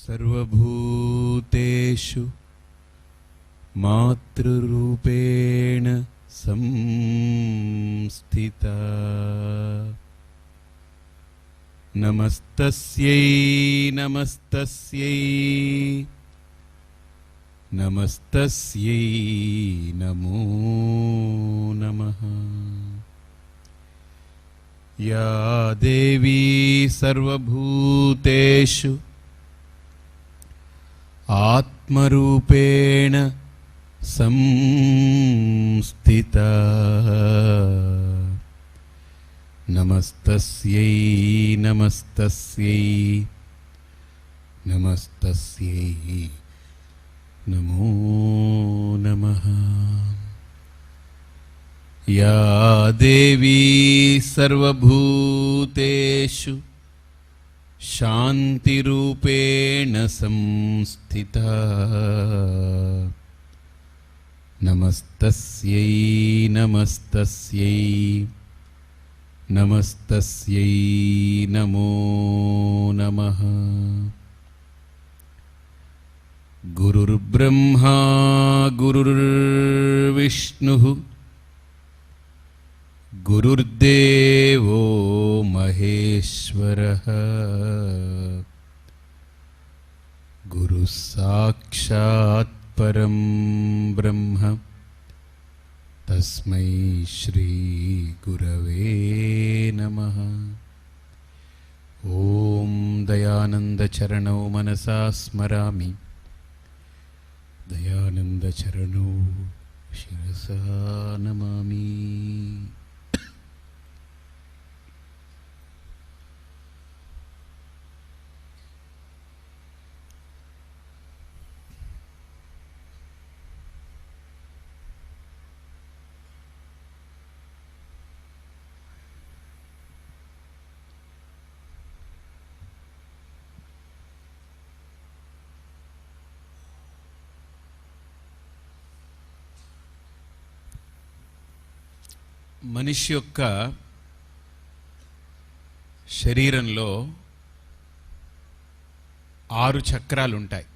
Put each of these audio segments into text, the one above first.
सर्वभूतेषु मातृरूपेण संस्थिता नमस्तस्यै नमस्तस्यै नमस्तस्यै नमो नमः। या देवी सर्वभूतेषु आत्मरूपेण संस्थिता नमस्तस्यै नमस्तस्यै नमस्तस्यै नमो नमः। या देवी सर्वभूतेषु शान्तिरूपेण संस्थिता नमस्तस्यै नमस्तस्यै नमस्तस्यै नमो नमः। गुरुर्ब्रह्मा गुरुर्विष्णुः गुरुर्देवो महेश्वरः गुरुः साक्षात् परं ब्रह्म तस्मै श्री गुरवे नमः। ओम दयानंदचरणौ मनसा स्मरामि दयानंदचरणौ शिरसा नमामि। మనిషి యొక్క శరీరంలో 6 చక్రాలు ఉంటాయి,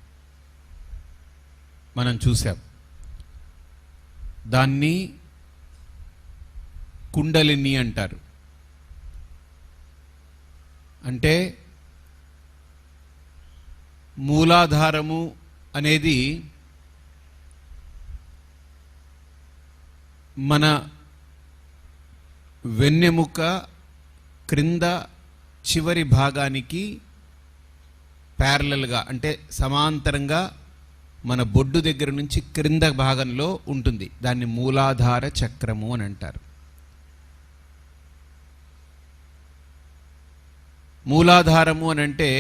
మనం చూసాం. దాన్ని కుండలిని అంటారు. అంటే మూలాధారము అనేది మన వెన్నెముక క్రింద చివరి భాగానికి ప్యారలల్గా అంటే సమాంతరంగా మన బొడ్డు దగ్గర నుంచి క్రింద భాగంలో ఉంటుంది. దాన్ని మూలాధార చక్రము అని అంటారు. మూలాధారము అని అంటే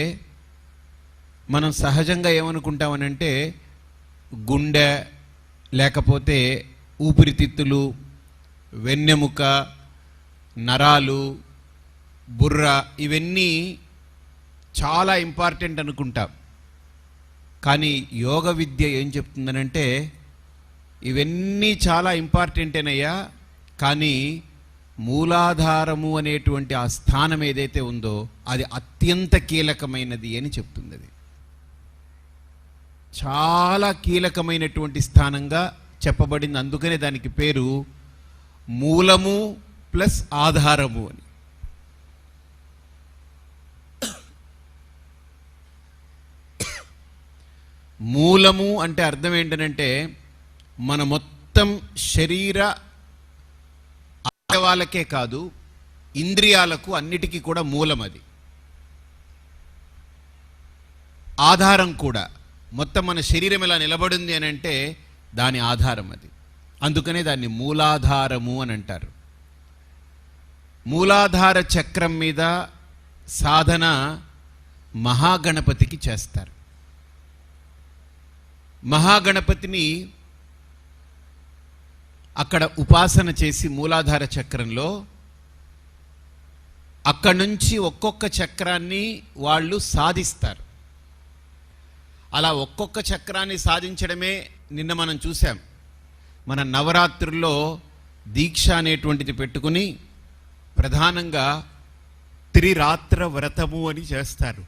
మనం సహజంగా ఏమనుకుంటామనంటే గుండె లేకపోతే ఊపిరితిత్తులు, వెన్నెముక, నరాలు, బుర్ర ఇవన్నీ చాలా ఇంపార్టెంట్ అనుకుంటాం. కానీ యోగ విద్య ఏం చెప్తుందనంటే ఇవన్నీ చాలా ఇంపార్టెంటేనయ్యా, కానీ మూలాధారము అనేటువంటి ఆ స్థానం ఏదైతే ఉందో అది అత్యంత కీలకమైనది అని చెప్తుంది. అది చాలా కీలకమైనటువంటి స్థానంగా చెప్పబడింది. అందుకనే దానికి పేరు మూలము ప్లస్ ఆధారము అని. మూలము అంటే అర్థం ఏంటనంటే మన మొత్తం శరీర అవయవాలకే కాదు ఇంద్రియాలకు అన్నిటికీ కూడా మూలం అది. ఆధారం కూడా మొత్తం మన శరీరం ఎలా నిలబడింది అని అంటే దాని ఆధారం అది. అందుకనే దాన్ని మూలాధారము అని అంటారు. మూలాధార చక్రం మీద సాధన మహాగణపతికి చేస్తారు. మహాగణపతిని అక్కడ ఉపాసన చేసి మూలాధార చక్రంలో అక్కడి నుంచి ఒక్కొక్క చక్రాన్ని వాళ్ళు సాధిస్తారు. అలా ఒక్కొక్క చక్రాన్ని సాధించడమే నిన్న మనం చూసాం. మన నవరాత్రుల్లో దీక్ష అనేటువంటిది పెట్టుకుని ప్రధానంగా త్రిరాత్ర వ్రతము అని చేస్తారు.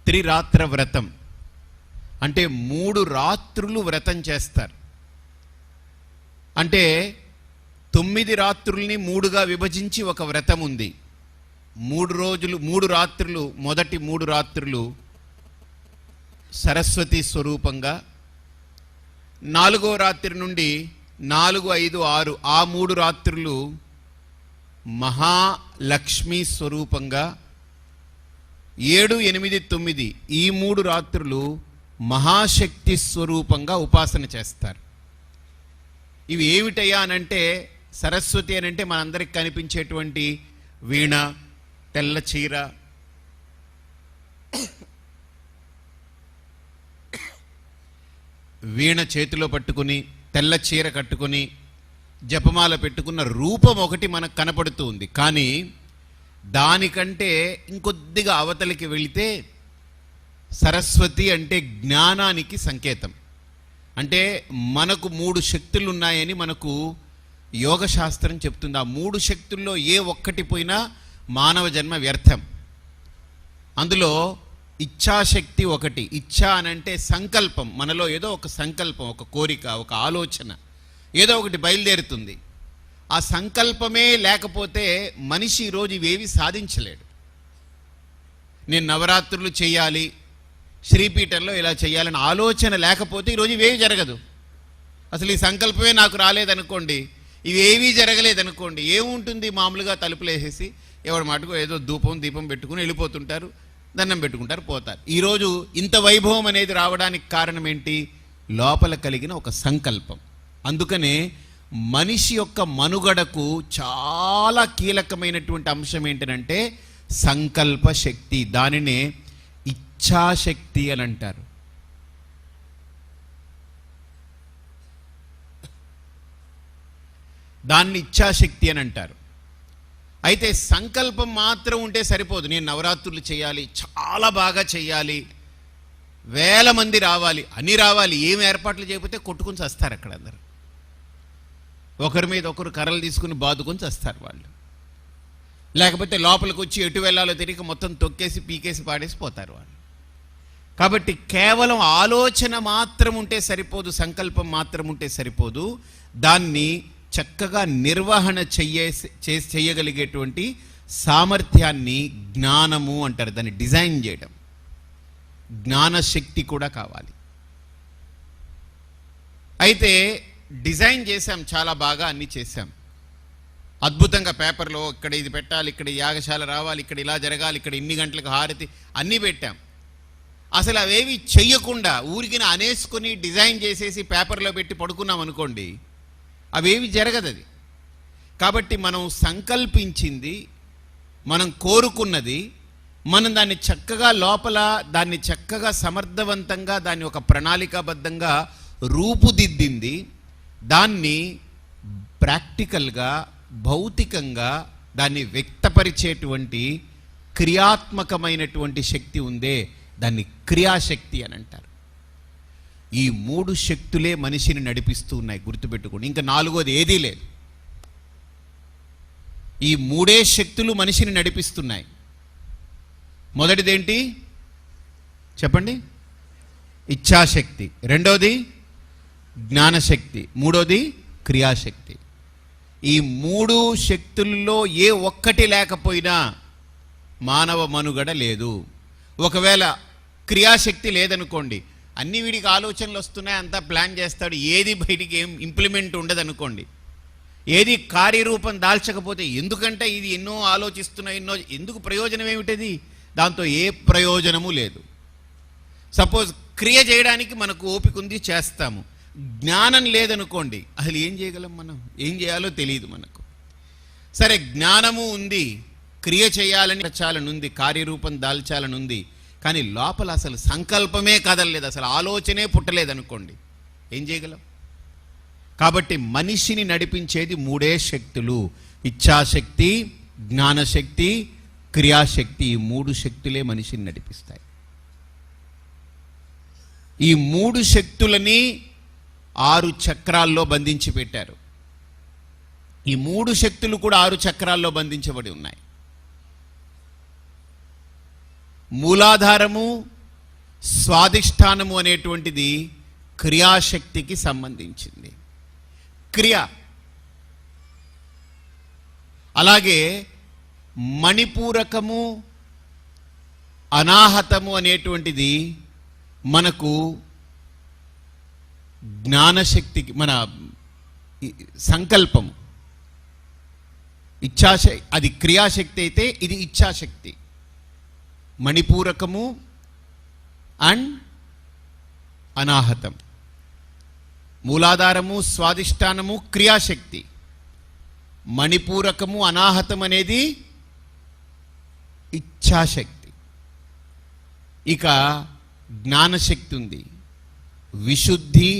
త్రిరాత్ర వ్రతం అంటే 3 రాత్రులు వ్రతం చేస్తారు. అంటే 9 రాత్రుల్ని 3గా విభజించి ఒక వ్రతం ఉంది. 3 రాత్రులు, మొదటి 3 రాత్రులు సరస్వతి స్వరూపంగా, 4వ రాత్రి నుండి 4, 5, 6 ఆ 3 రాత్రులు మహాలక్ష్మి స్వరూపంగా, 7, 8, 9 ఈ 3 రాత్రులు మహాశక్తి స్వరూపంగా ఉపాసన చేస్తారు. ఇవి ఏమిటయ్యా అనంటే, సరస్వతి అనంటే మనందరికి కనిపించేటువంటి వీణ, తెల్ల చీర, వీణ చేతిలో పట్టుకుని తెల్ల చీర కట్టుకుని జపమాల పెట్టుకున్న రూపం ఒకటి మనకు కనపడుతూ ఉంది. కానీ దానికంటే ఇంకొద్దిగా అవతలికి వెళితే సరస్వతి అంటే జ్ఞానానికి సంకేతం. అంటే మనకు 3 శక్తులు ఉన్నాయని మనకు యోగశాస్త్రం చెప్తుంది. ఆ 3 శక్తుల్లో ఏ ఒక్కటి పోయినా మానవ జన్మ వ్యర్థం. అందులో ఇచ్ఛాశక్తి ఒకటి. ఇచ్ఛ అనంటే సంకల్పం. మనలో ఏదో ఒక సంకల్పం, ఒక కోరిక, ఒక ఆలోచన ఏదో ఒకటి బయలుదేరుతుంది. ఆ సంకల్పమే లేకపోతే మనిషి ఈరోజు ఇవేవి సాధించలేడు. నేను నవరాత్రులు చేయాలి, శ్రీపీఠంలో ఇలా చేయాలని ఆలోచన లేకపోతే ఈరోజు ఇవేవి జరగదు. అసలు ఈ సంకల్పమే నాకు రాలేదనుకోండి, ఇవేవీ జరగలేదనుకోండి, ఏముంటుంది? మామూలుగా తలుపులు వేసేసి ఎవరి మటుకు ఏదో దీపం పెట్టుకుని వెళ్ళిపోతుంటారు, దండం పెట్టుకుంటారు, పోతారు. ఈరోజు ఇంత వైభవం అనేది రావడానికి కారణం ఏంటి? లోపల కలిగిన ఒక సంకల్పం. అందుకనే మనిషి యొక్క మనుగడకు చాలా కీలకమైనటువంటి అంశం ఏంటంటే సంకల్ప శక్తి. దానినే ఇచ్ఛాశక్తి అని అంటారు. దాన్ని ఇచ్ఛాశక్తి అని అంటారు. అయితే సంకల్పం మాత్రం ఉంటే సరిపోదు. నేను నవరాత్రులు చేయాలి, చాలా బాగా చేయాలి, 1000 మంది రావాలి, అన్నీ రావాలి. ఏం ఏర్పాట్లు చేయకపోతే కొట్టుకుని చస్తారు అక్కడ అందరు. ఒకరి మీద ఒకరు కర్రలు తీసుకుని బాదుకొని చస్తారు వాళ్ళు. లేకపోతే లోపలికి వచ్చి ఎటు వెళ్ళాలో తిరిగి మొత్తం తొక్కేసి పీకేసి పాడేసి పోతారు వాళ్ళు. కాబట్టి కేవలం ఆలోచన మాత్రం ఉంటే సరిపోదు, సంకల్పం మాత్రం ఉంటే సరిపోదు. దాన్ని చక్కగా నిర్వహణ చేయగలిగేటువంటి సామర్థ్యాన్ని జ్ఞానము అంటారు. దాన్ని డిజైన్ చేయడం, జ్ఞానశక్తి కూడా కావాలి. అయితే డిజైన్ చేశాం, చాలా బాగా అన్నీ చేశాం, అద్భుతంగా పేపర్లో ఇక్కడ ఇది పెట్టాలి, ఇక్కడ యాగశాల రావాలి, ఇక్కడ ఇలా జరగాలి, ఇక్కడ ఇన్ని గంటలకు హారతి అన్నీ పెట్టాం. అసలు అవేవి చెయ్యకుండా ఊరికిన అనేసుకొని డిజైన్ చేసేసి పేపర్లో పెట్టి పడుకున్నాం అనుకోండి, అవేవి జరగదు. అది కాబట్టి మనం సంకల్పించింది, మనం కోరుకున్నది, మనం దాన్ని చక్కగా లోపల దాన్ని చక్కగా సమర్థవంతంగా దాన్ని ఒక ప్రణాళికాబద్ధంగా రూపుదిద్దింది, దాన్ని ప్రాక్టికల్గా భౌతికంగా దాన్ని వ్యక్తపరిచేటువంటి క్రియాత్మకమైనటువంటి శక్తి ఉందే, దాన్ని క్రియాశక్తి అని అంటారు. ఈ 3 శక్తులే మనిషిని నడిపిస్తూ ఉన్నాయి, గుర్తుపెట్టుకోండి. ఇంకా 4వది ఏదీ లేదు. ఈ 3 శక్తులు మనిషిని నడిపిస్తున్నాయి. మొదటిదేంటి చెప్పండి? ఇచ్ఛాశక్తి. రెండోది జ్ఞానశక్తి. మూడోది క్రియాశక్తి. ఈ 3 శక్తుల్లో ఏ ఒక్కటి లేకపోయినా మానవ మనుగడ లేదు. ఒకవేళ క్రియాశక్తి లేదనుకోండి, అన్ని వీడికి ఆలోచనలు వస్తున్నాయి, అంతా ప్లాన్ చేస్తాడు, ఏది బయటికి ఏం ఇంప్లిమెంట్ ఉండదు అనుకోండి, ఏది కార్యరూపం దాల్చకపోతే, ఎందుకంటే ఇది ఎన్నో ఆలోచిస్తున్నాయి, ఎందుకు ప్రయోజనం ఏమిటది? దాంతో ఏ ప్రయోజనము లేదు. సపోజ్ క్రియ చేయడానికి మనకు ఓపిక ఉంది, చేస్తాము. జ్ఞానం లేదనుకోండి, అసలు ఏం చేయగలం? మనం ఏం చేయాలో తెలియదు మనకు. సరే, జ్ఞానము ఉంది, క్రియ చేయాలని ఉంది, కార్యరూపం దాల్చాలని ఉంది, కానీ లోపల అసలు సంకల్పమే కదలలేదు, అసలు ఆలోచనే పుట్టలేదనుకోండి, ఏం చేయగలం? కాబట్టి మనిషిని నడిపించేది 3 శక్తులు: ఇచ్ఛాశక్తి, జ్ఞానశక్తి, క్రియాశక్తి. ఈ 3 శక్తులే మనిషిని నడిపిస్తాయి. ఈ 3 శక్తులని 6 చక్రాల్లో బంధించి పెట్టారు. ఈ 3 శక్తులు కూడా 6 చక్రాల్లో బంధించబడి ఉన్నాయి. మూలాధారము, స్వాదిష్టానము అనేటువంటిది క్రియాశక్తికి సంబంధించింది, క్రియ. అలాగే మణిపూరకము అనాహతము అనేటువంటిది మనకు జ్ఞానశక్తికి, మన సంకల్పము, ఇచ్ఛాశక్తి. అది క్రియాశక్తి అయితే ఇది ఇచ్ఛాశక్తి. మణిపూరకము అండ్ అనాహతం. మూలాధారము స్వాదిష్టానము క్రియాశక్తి, మణిపూరకము అనాహతం అనేది ఇచ్ఛాశక్తి. ఇక జ్ఞానశక్తి ఉంది. విశుద్ధి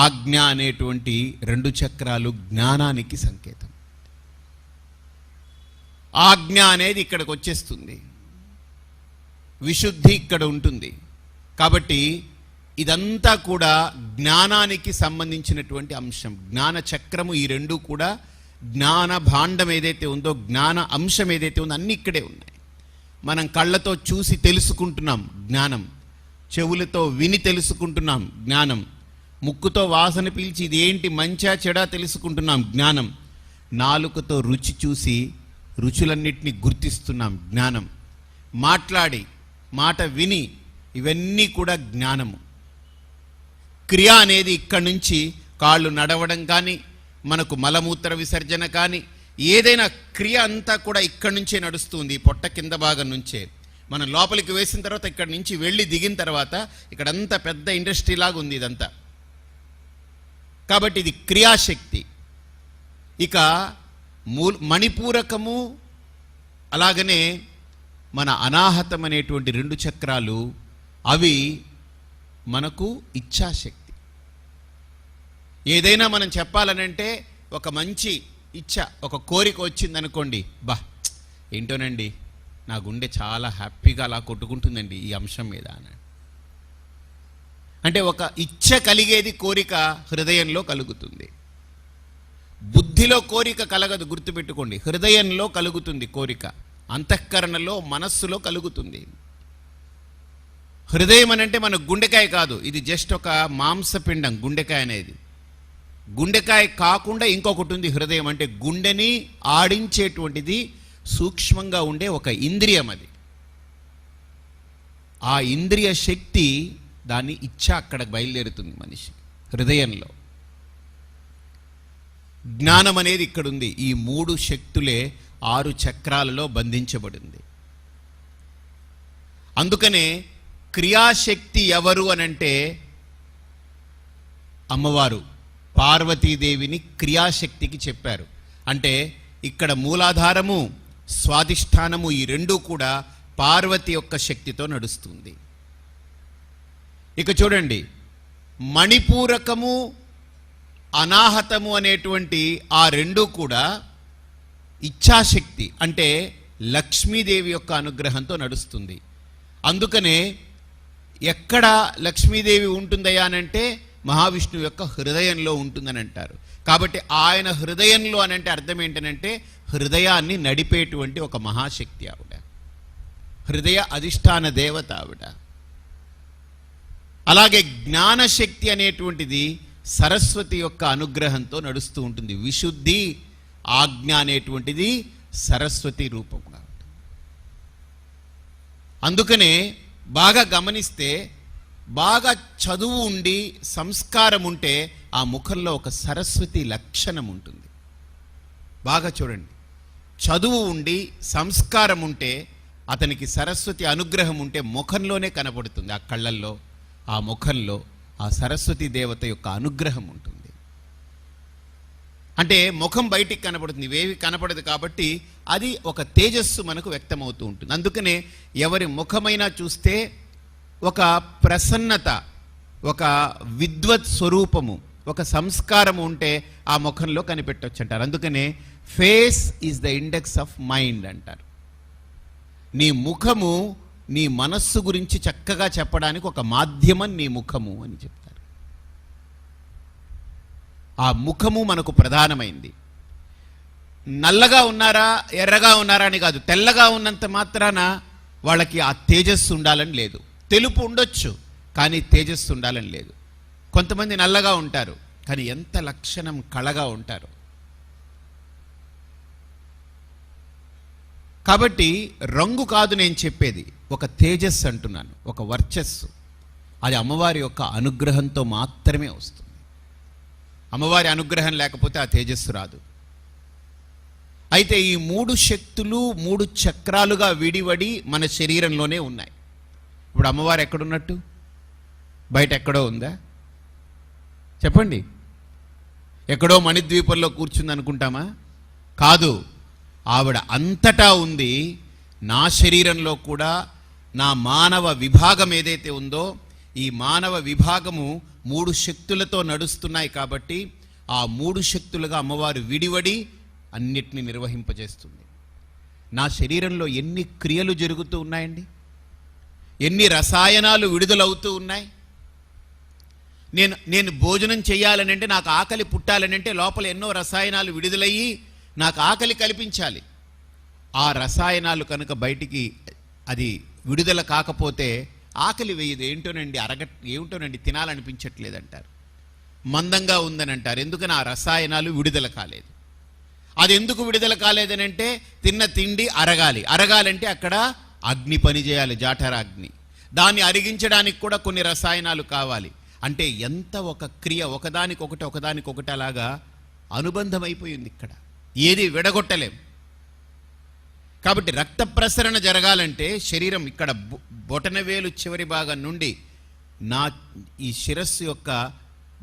ఆజ్ఞ అనేటువంటి 2 చక్రాలు జ్ఞానానికి సంకేతం. ఆజ్ఞ అనేది ఇక్కడికి వచ్చేస్తుంది, విశుద్ధి ఇక్కడ ఉంటుంది. కాబట్టి ఇదంతా కూడా జ్ఞానానికి సంబంధించినటువంటి అంశం. జ్ఞాన చక్రము, ఈ 2 కూడా జ్ఞాన భాండం ఏదైతే ఉందో, జ్ఞాన అంశం ఏదైతే ఉందో అన్నీ ఇక్కడే ఉన్నాయి. మనం కళ్ళతో చూసి తెలుసుకుంటున్నాం జ్ఞానం, చెవులతో విని తెలుసుకుంటున్నాం జ్ఞానం, ముక్కుతో వాసన పీల్చి ఇది ఏంటి మంచా చెడా తెలుసుకుంటున్నాం జ్ఞానం, నాలుకతో రుచి చూసి రుచులన్నిటినీ గుర్తిస్తున్నాం జ్ఞానం, మాట్లాడి మాట విని ఇవన్నీ కూడా జ్ఞానము. క్రియ అనేది ఇక్కడి నుంచి కాళ్ళు నడవడం కానీ, మనకు మలమూత్ర విసర్జన కానీ, ఏదైనా క్రియ అంతా కూడా ఇక్కడి నుంచే నడుస్తుంది. పొట్ట కింద భాగం నుంచే మనం లోపలికి వేసిన తర్వాత ఇక్కడి నుంచి వెళ్ళి దిగిన తర్వాత ఇక్కడంతా పెద్ద ఇండస్ట్రీ లాగా ఉంది ఇదంతా. కాబట్టి ఇది క్రియాశక్తి. ఇక మణిపూరకము అలాగనే మన అనాహతం అనేటువంటి 2 చక్రాలు, అవి మనకు ఇచ్ఛాశక్తి. ఏదైనా మనం చెప్పాలనంటే ఒక మంచి ఇచ్ఛ, ఒక కోరిక వచ్చిందనుకోండి, బా ఏంటోనండి నా గుండె చాలా హ్యాపీగా అలా కొట్టుకుంటుందండి ఈ అంశం మీద అని. అంటే ఒక ఇచ్ఛ కలిగేది, కోరిక హృదయంలో కలుగుతుంది. బుద్ధిలో కోరిక కలగదు, గుర్తుపెట్టుకోండి. హృదయంలో కలుగుతుంది కోరిక, అంతఃకరణలో మనస్సులో కలుగుతుంది. హృదయం అనంటే మన గుండెకాయ కాదు, ఇది జస్ట్ ఒక మాంసపిండం గుండెకాయ అనేది. గుండెకాయ కాకుండా ఇంకొకటి ఉంది హృదయం. అంటే గుండెని ఆడించేటువంటిది సూక్ష్మంగా ఉండే ఒక ఇంద్రియం అది. ఆ ఇంద్రియ శక్తి, దాన్ని ఇచ్ఛ అక్కడ బయలుదేరుతుంది మనిషి హృదయంలో. జ్ఞానం అనేది ఇక్కడ ఉంది. ఈ 3 శక్తులే 6 చక్రాలలో బంధించబడింది. అందుకనే క్రియాశక్తి ఎవరు అనంటే అమ్మవారు పార్వతీదేవిని క్రియాశక్తికి చెప్పారు. అంటే ఇక్కడ మూలాధారము స్వాదిష్టానము ఈ 2 కూడా పార్వతి యొక్క శక్తితో నడుస్తుంది. ఇక చూడండి, మణిపూరకము అనాహతము అనేటువంటి ఆ 2 కూడా ఇచ్ఛాశక్తి, అంటే లక్ష్మీదేవి యొక్క అనుగ్రహంతో నడుస్తుంది. అందుకనే ఎక్కడ లక్ష్మీదేవి ఉంటుందయ్యా అనంటే మహావిష్ణువు యొక్క హృదయంలో ఉంటుందని అంటారు. కాబట్టి ఆయన హృదయంలో అనంటే అర్థం ఏంటనంటే హృదయాన్ని నడిపేటువంటి ఒక మహాశక్తి ఆవిడ, హృదయ అధిష్టాన దేవత ఆవిడ. అలాగే జ్ఞానశక్తి అనేటువంటిది సరస్వతి యొక్క అనుగ్రహంతో నడుస్తూ ఉంటుంది. విశుద్ధి ఆజ్ఞ అనేటువంటిది సరస్వతి రూపంగా ఉంటుంది. అందుకనే బాగా గమనిస్తే, బాగా చదువు ఉండి సంస్కారం ఉంటే ఆ ముఖంలో ఒక సరస్వతి లక్షణం ఉంటుంది. బాగా చూడండి, చదువు ఉండి సంస్కారం ఉంటే అతనికి సరస్వతి అనుగ్రహం ఉంటే ముఖంలోనే కనపడుతుంది. ఆ కళ్ళల్లో, ఆ ముఖంలో ఆ సరస్వతి దేవత యొక్క అనుగ్రహం ఉంటుంది. అంటే ముఖం బయటికి కనపడుతుంది, ఇవేవి కనపడదు. కాబట్టి అది ఒక తేజస్సు మనకు వ్యక్తమవుతూ ఉంటుంది. అందుకనే ఎవరి ముఖమైనా చూస్తే ఒక ప్రసన్నత, ఒక విద్వత్ స్వరూపము, ఒక సంస్కారము ఉంటే ఆ ముఖంలో కనిపెట్టవచ్చు అంటారు. అందుకనే face is the index of mind అంటారు. నీ ముఖము నీ మనస్సు గురించి చక్కగా చెప్పడానికి ఒక మాధ్యమం నీ ముఖము అని చెప్తారు. ఆ ముఖము మనకు ప్రధానమైంది. నల్లగా ఉన్నారా ఎర్రగా ఉన్నారా అని కాదు, తెల్లగా ఉన్నంత మాత్రాన వాళ్ళకి ఆ తేజస్సు ఉండాలని లేదు. తెలుపు ఉండొచ్చు, కానీ తేజస్సు ఉండాలని లేదు. కొంతమంది నల్లగా ఉంటారు, కానీ ఎంత లక్షణం కళగా ఉంటారు. కాబట్టి రంగు కాదు నేను చెప్పేది, ఒక తేజస్సు అంటున్నాను, ఒక వర్చస్సు. అది అమ్మవారి యొక్క అనుగ్రహంతో మాత్రమే వస్తుంది. అమ్మవారి అనుగ్రహం లేకపోతే ఆ తేజస్సు రాదు. అయితే ఈ 3 శక్తులు 3 చక్రాలుగా విడివడి మన శరీరంలోనే ఉన్నాయి. ఇప్పుడు అమ్మవారు ఎక్కడున్నట్టు? బయట ఎక్కడో ఉందా? చెప్పండి. ఎక్కడో మణిద్వీపంలో కూర్చుంది అనుకుంటామా? కాదు, ఆవిడ అంతటా ఉంది. నా శరీరంలో కూడా నా మానవ విభాగం ఏదైతే ఉందో, ఈ మానవ విభాగము 3 శక్తులతో నడుస్తున్నాయి. కాబట్టి ఆ 3 శక్తులుగా అమ్మవారు విడివడి అన్నిటినీ నిర్వహింపజేస్తుంది. నా శరీరంలో ఎన్ని క్రియలు జరుగుతూ ఉన్నాయండి, ఎన్ని రసాయనాలు విడుదలవుతూ ఉన్నాయి. నేను భోజనం చేయాలని అంటే, నాకు ఆకలి పుట్టాలని అంటే లోపల ఎన్నో రసాయనాలు విడుదలయ్యి నాకు ఆకలి కల్పించాలి. ఆ రసాయనాలు కనుక బయటికి అది విడుదల కాకపోతే ఆకలి వేయదు. ఏమిటోనండి తినాలనిపించట్లేదంటారు, మందంగా ఉందని అంటారు. ఎందుకని? ఆ రసాయనాలు విడుదల కాలేదు. అది ఎందుకు విడుదల కాలేదని అంటే, తిన్న తిండి అరగాలంటే అక్కడ అగ్ని పని చేయాలి, జాఠర అగ్ని. దాన్ని అరిగించడానికి కూడా కొన్ని రసాయనాలు కావాలి. అంటే ఎంత ఒక క్రియ ఒకదానికొకటి అలాగా అనుబంధం అయిపోయింది. ఇక్కడ ఏది విడగొట్టలేం. కాబట్టి రక్త ప్రసరణ జరగాలంటే శరీరం ఇక్కడ బొటనవేలు చివరి భాగం నుండి నా ఈ శిరస్సు యొక్క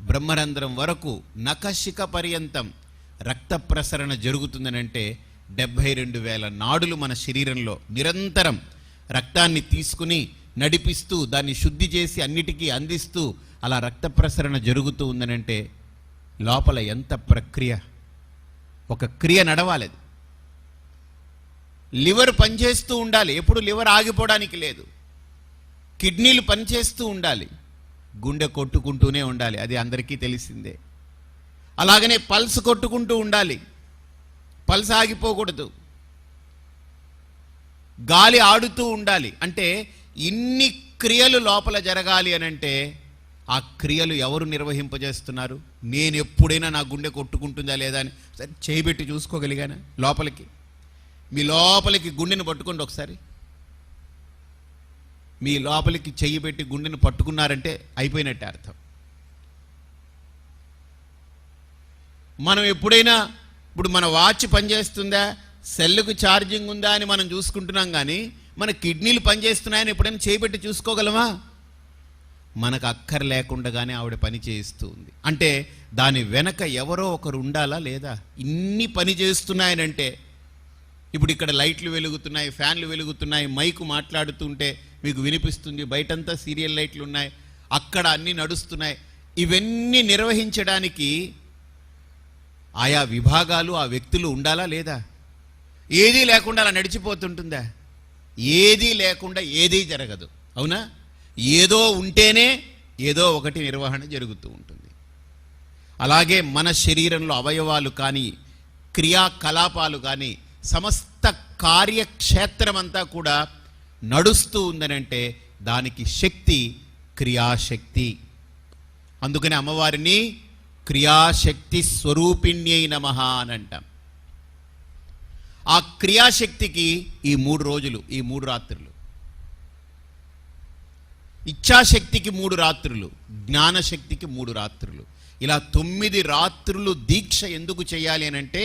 బ్రహ్మరంధ్రం వరకు నఖశిఖ పర్యంతం రక్త ప్రసరణ జరుగుతుందనంటే 72,000 నాడులు మన శరీరంలో నిరంతరం రక్తాన్ని తీసుకుని నడిపిస్తూ దాన్ని శుద్ధి చేసి అన్నిటికీ అందిస్తూ అలా రక్త ప్రసరణ జరుగుతూ ఉందనంటే లోపల ఎంత ప్రక్రియ, ఒక క్రియ నడవాలి. లివర్ పనిచేస్తూ ఉండాలి, ఎప్పుడు లివర్ ఆగిపోవడానికి లేదు. కిడ్నీలు పనిచేస్తూ ఉండాలి, గుండె కొట్టుకుంటూనే ఉండాలి, అది అందరికీ తెలిసిందే. అలాగనే పల్స్ కొట్టుకుంటూ ఉండాలి, పల్స్ ఆగిపోకూడదు. గాలి ఆడుతూ ఉండాలి. అంటే ఇన్ని క్రియలు లోపల జరగాలి అని అంటే ఆ క్రియలు ఎవరు నిర్వహింపజేస్తున్నారు? నేను ఎప్పుడైనా నా గుండె కొట్టుకుంటుందా లేదా అని సరే చేయబెట్టి చూసుకోగలిగానా? లోపలికి మీ లోపలికి గుండెను పట్టుకోండి ఒకసారి. మీ లోపలికి చెయ్యి పెట్టి గుండెను పట్టుకున్నారంటే అయిపోయినట్టే అర్థం. మనం ఎప్పుడైనా ఇప్పుడు మన వాచ్ పనిచేస్తుందా, సెల్లుకు ఛార్జింగ్ ఉందా అని మనం చూసుకుంటున్నాం, కానీ మన కిడ్నీలు పనిచేస్తున్నాయని ఎప్పుడైనా చేయబెట్టి చూసుకోగలమా? మనకు అక్కర లేకుండానే ఆవిడ పని చేయిస్తూ ఉంది. అంటే దాని వెనక ఎవరో ఒకరు ఉండాలా లేదా? ఇన్ని పని చేస్తున్నాయనంటే ఇప్పుడు ఇక్కడ లైట్లు వెలుగుతున్నాయి, ఫ్యాన్లు వెలుగుతున్నాయి, మైకు మాట్లాడుతుంటే మీకు వినిపిస్తుంది, బయటంతా సీరియల్ లైట్లు ఉన్నాయి, అక్కడ అన్నీ నడుస్తున్నాయి. ఇవన్నీ నిర్వహించడానికి ఆయా విభాగాలు ఆ వ్యక్తులు ఉండాలా లేదా? ఏదీ లేకుండా అలా నడిచిపోతుంటుందా? ఏదీ లేకుండా ఏదీ జరగదు, అవునా? ఏదో ఉంటేనే ఏదో ఒకటి నిర్వహణ జరుగుతూ ఉంటుంది. అలాగే మన శరీరంలో అవయవాలు కానీ క్రియాకలాపాలు కానీ సమస్త కార్యక్షేత్రం అంతా కూడా నడుస్తూ ఉందనంటే దానికి శక్తి క్రియాశక్తి. అందుకని అమ్మవారిని క్రియాశక్తి స్వరూపిణ్యై నమః అని అంటాం. ఆ క్రియాశక్తికి ఈ 3 రోజులు, ఈ 3 రాత్రులు, ఇచ్ఛాశక్తికి 3 రాత్రులు, జ్ఞానశక్తికి 3 రాత్రులు, ఇలా 9 రాత్రులు దీక్ష ఎందుకు చేయాలి అని అంటే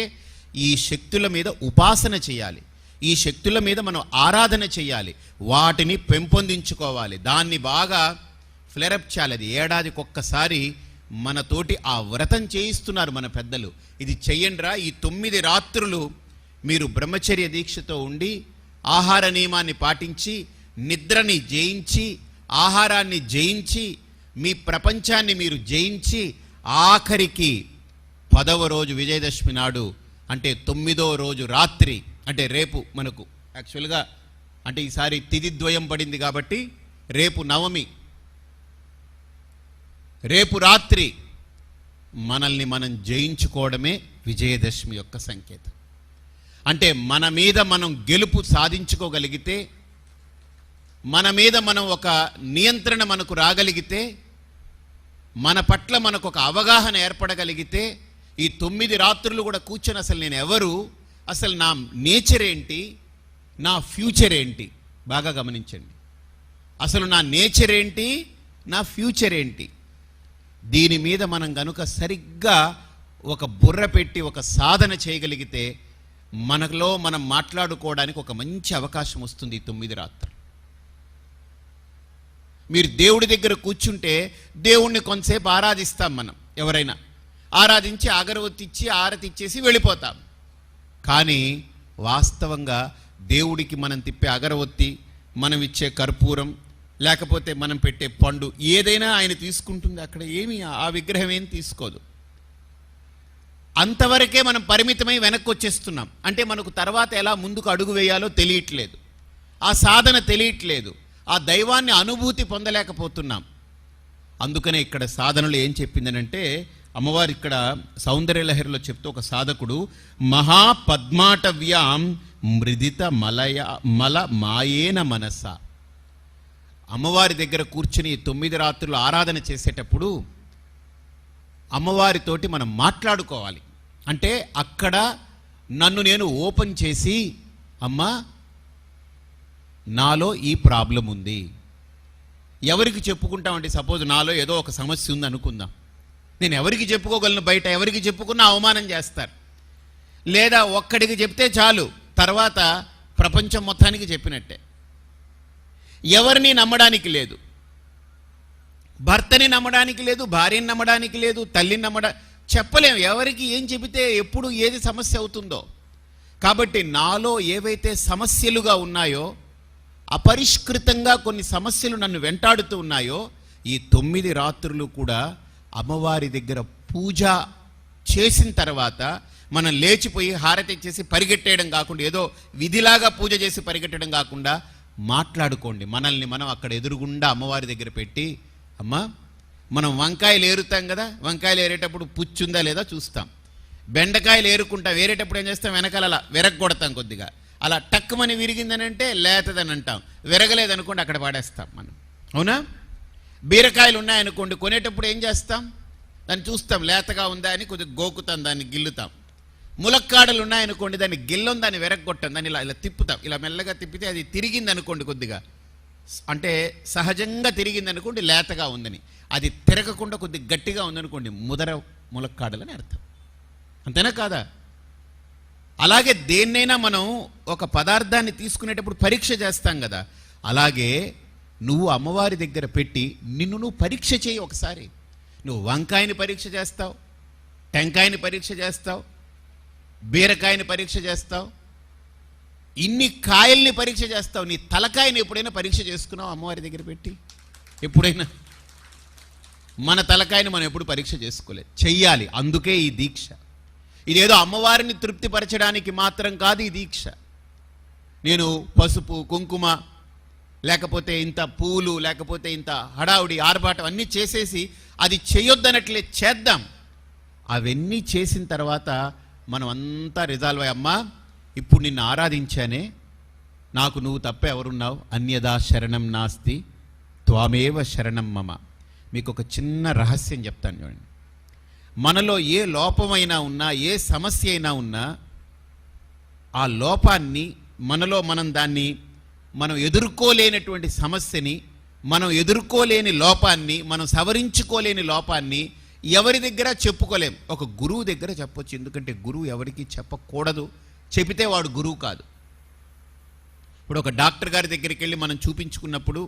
ఈ శక్తుల మీద ఉపాసన చేయాలి, ఈ శక్తుల మీద మనం ఆరాధన చేయాలి, వాటిని పెంపొందించుకోవాలి, దాన్ని బాగా ఫ్లెరప్ చేయాలి. అది ఏడాదికి ఒక్కసారి మనతోటి ఆ వ్రతం చేయిస్తున్నారు మన పెద్దలు. ఇది చెయ్యండిరా, ఈ 9 రాత్రులు మీరు బ్రహ్మచర్య దీక్షతో ఉండి ఆహార నియమాన్ని పాటించి నిద్రని జయించి ఆహారాన్ని జయించి మీ ప్రపంచాన్ని మీరు జయించి ఆఖరికి 10వ రోజు విజయదశమి నాడు అంటే 9వ రోజు రాత్రి, అంటే రేపు మనకు యాక్చువల్గా అంటే ఈసారి తిథిద్వయం పడింది కాబట్టి రేపు నవమి, రేపు రాత్రి మనల్ని మనం జయించుకోవడమే విజయదశమి యొక్క సంకేతం. అంటే మన మీద మనం గెలుపు సాధించుకోగలిగితే మన మీద మనం ఒక నియంత్రణ మనకు రాగలిగితే, మన పట్ల మనకు ఒక అవగాహన ఏర్పడగలిగితే, ఈ 9 రాత్రులు కూడా కూర్చొని అసలు నేను ఎవరు, అసలు నా నేచర్ ఏంటి, నా ఫ్యూచర్ ఏంటి, బాగా గమనించండి. అసలు నా నేచర్ ఏంటి, నా ఫ్యూచర్ ఏంటి, దీని మీద మనం గనుక సరిగ్గా ఒక బుర్ర పెట్టి ఒక సాధన చేయగలిగితే మనలో మనం మాట్లాడుకోవడానికి ఒక మంచి అవకాశం వస్తుంది. 9 రాత్రులు మీరు దేవుడి దగ్గర కూర్చుంటే దేవుణ్ణి కొంతసేపు ఆరాధిస్తాం. మనం ఎవరైనా ఆరాధించి అగరవత్తి ఇచ్చి ఆరతి ఇచ్చేసి వెళ్ళిపోతాం. కానీ వాస్తవంగా దేవుడికి మనం తిప్పే అగరవత్తి, మనం ఇచ్చే కర్పూరం, లేకపోతే మనం పెట్టే పండు ఏదైనా ఆయన తీసుకుంటుంది. అక్కడ ఏమి ఆ విగ్రహం ఏం తీసుకోదు. అంతవరకే మనం పరిమితమై వెనక్కి వచ్చేస్తున్నాం. అంటే మనకు తర్వాత ఎలా ముందుకు అడుగు వేయాలో తెలియట్లేదు, ఆ సాధన తెలియట్లేదు, ఆ దైవాన్ని అనుభూతి పొందలేకపోతున్నాం. అందుకనే ఇక్కడ సాధనలు ఏం చెప్పిందనంటే, అమ్మవారు ఇక్కడ సౌందర్యలహరిలో చెప్తూ ఒక సాధకుడు మహాపద్మాటవ్యాం మృదిత మల మాయేన మనస, అమ్మవారి దగ్గర కూర్చుని 9 రాత్రులు ఆరాధన చేసేటప్పుడు అమ్మవారితోటి మనం మాట్లాడుకోవాలి. అంటే అక్కడ నన్ను నేను ఓపెన్ చేసి, అమ్మా నాలో ఈ ప్రాబ్లం ఉంది. ఎవరికి చెప్పుకుంటామంటే, సపోజ్ నాలో ఏదో ఒక సమస్య ఉంది అనుకుందాం, నేను ఎవరికి చెప్పుకోగలను? బయట ఎవరికి చెప్పుకున్నా అవమానం చేస్తారు. లేదా ఒక్కడికి చెప్తే చాలు, తర్వాత ప్రపంచం మొత్తానికి చెప్పినట్టే. ఎవరిని నమ్మడానికి లేదు, భర్తని నమ్మడానికి లేదు, భార్యని నమ్మడానికి లేదు, తల్లిని చెప్పలేం ఎవరికి ఏం చెబితే ఎప్పుడు ఏది సమస్య అవుతుందో. కాబట్టి నాలో ఏవైతే సమస్యలుగా ఉన్నాయో, అపరిష్కృతంగా కొన్ని సమస్యలు నన్ను వెంటాడుతూ ఉన్నాయో, ఈ 9 రాత్రులు కూడా అమ్మవారి దగ్గర పూజ చేసిన తర్వాత మనం లేచిపోయి హారతి ఇచ్చేసి పరిగెట్టేయడం కాకుండా, ఏదో విధిలాగా పూజ చేసి పరిగెట్టడం కాకుండా మాట్లాడుకోండి. మనల్ని మనం అక్కడ ఎదురుగుండా అమ్మవారి దగ్గర పెట్టి, అమ్మా మనం వంకాయలు ఏరుతాం కదా, వంకాయలు ఏరేటప్పుడు పుచ్చుందా లేదా చూస్తాం. బెండకాయలు ఏరుకుంటా వేరేటప్పుడు ఏం చేస్తాం, వెనకాల అలా విరగొడతాం. కొద్దిగా అలా టక్కుమని విరిగిందని అంటే లేతదని అంటాం, విరగలేదనుకోండి అక్కడ పాడేస్తాం మనం, అవునా? బీరకాయలు ఉన్నాయనుకోండి, కొనేటప్పుడు ఏం చేస్తాం, దాన్ని చూస్తాం లేతగా ఉందా అని కొద్దిగా గోకుతాం, దాన్ని గిల్లుతాం. ములక్కాడలు ఉన్నాయనుకోండి, దాన్ని గిల్లం, దాన్ని విరగొట్టాం, దాన్ని ఇలా ఇలా తిప్పుతాం. ఇలా మెల్లగా తిప్పితే అది తిరిగింది అనుకోండి, కొద్దిగా అంటే సహజంగా తిరిగింది అనుకోండి లేతగా ఉందని. అది తిరగకుండా కొద్దిగా గట్టిగా ఉందనుకోండి ముదర ములక్కాడలని అర్థం. అంతేనా కాదా? అలాగే దేన్నైనా మనం ఒక పదార్థాన్ని తీసుకునేటప్పుడు పరీక్ష చేస్తాం కదా, అలాగే నువ్వు అమ్మవారి దగ్గర పెట్టి నిన్ను నువ్వు పరీక్ష చేయి. ఒకసారి నువ్వు వంకాయని పరీక్ష చేస్తావు, టెంకాయని పరీక్ష చేస్తావు, బీరకాయని పరీక్ష చేస్తావు, ఇన్ని కాయల్ని పరీక్ష చేస్తావు. నీ తలకాయని ఎప్పుడైనా పరీక్ష చేసుకున్నావు అమ్మవారి దగ్గర పెట్టి? ఎప్పుడైనా? మన తలకాయని మనం ఎప్పుడు పరీక్ష చేసుకోలేదు, చెయ్యాలి. అందుకే ఈ దీక్ష. ఇదేదో అమ్మవారిని తృప్తిపరచడానికి మాత్రం కాదు ఈ దీక్ష. నేను పసుపు కుంకుమ లేకపోతే ఇంత పూలు లేకపోతే ఇంత హడావుడి ఆర్భాటం అన్నీ చేసేసి అది చేయొద్దనట్లే చేద్దాం. అవన్నీ చేసిన తర్వాత మనం అంతా రిజాల్వ్ అయ్యి, అమ్మా ఇప్పుడు నిన్ను ఆరాధించానే, నాకు నువ్వు తప్ప ఎవరున్నావు, అన్యదా శరణం నాస్తి త్వామేవ శరణం మమ. మీకు ఒక చిన్న రహస్యం చెప్తాను చూడండి. మనలో ఏ లోపమైనా ఉన్నా, ఏ సమస్య అయినా ఉన్నా, ఆ లోపాన్ని మనలో మనం ఎదుర్కోలేనటువంటి సమస్యని, మనం ఎదుర్కోలేని లోపాన్ని, మనం సవరించుకోలేని లోపాన్ని ఎవరి దగ్గర చెప్పుకోలేం. ఒక గురువు దగ్గర చెప్పొచ్చు. ఎందుకంటే గురువు ఎవరికి చెప్పకూడదు, చెబితే వాడు గురువు కాదు. ఇప్పుడు ఒక డాక్టర్ గారి దగ్గరికి వెళ్ళి మనం చూపించుకున్నప్పుడు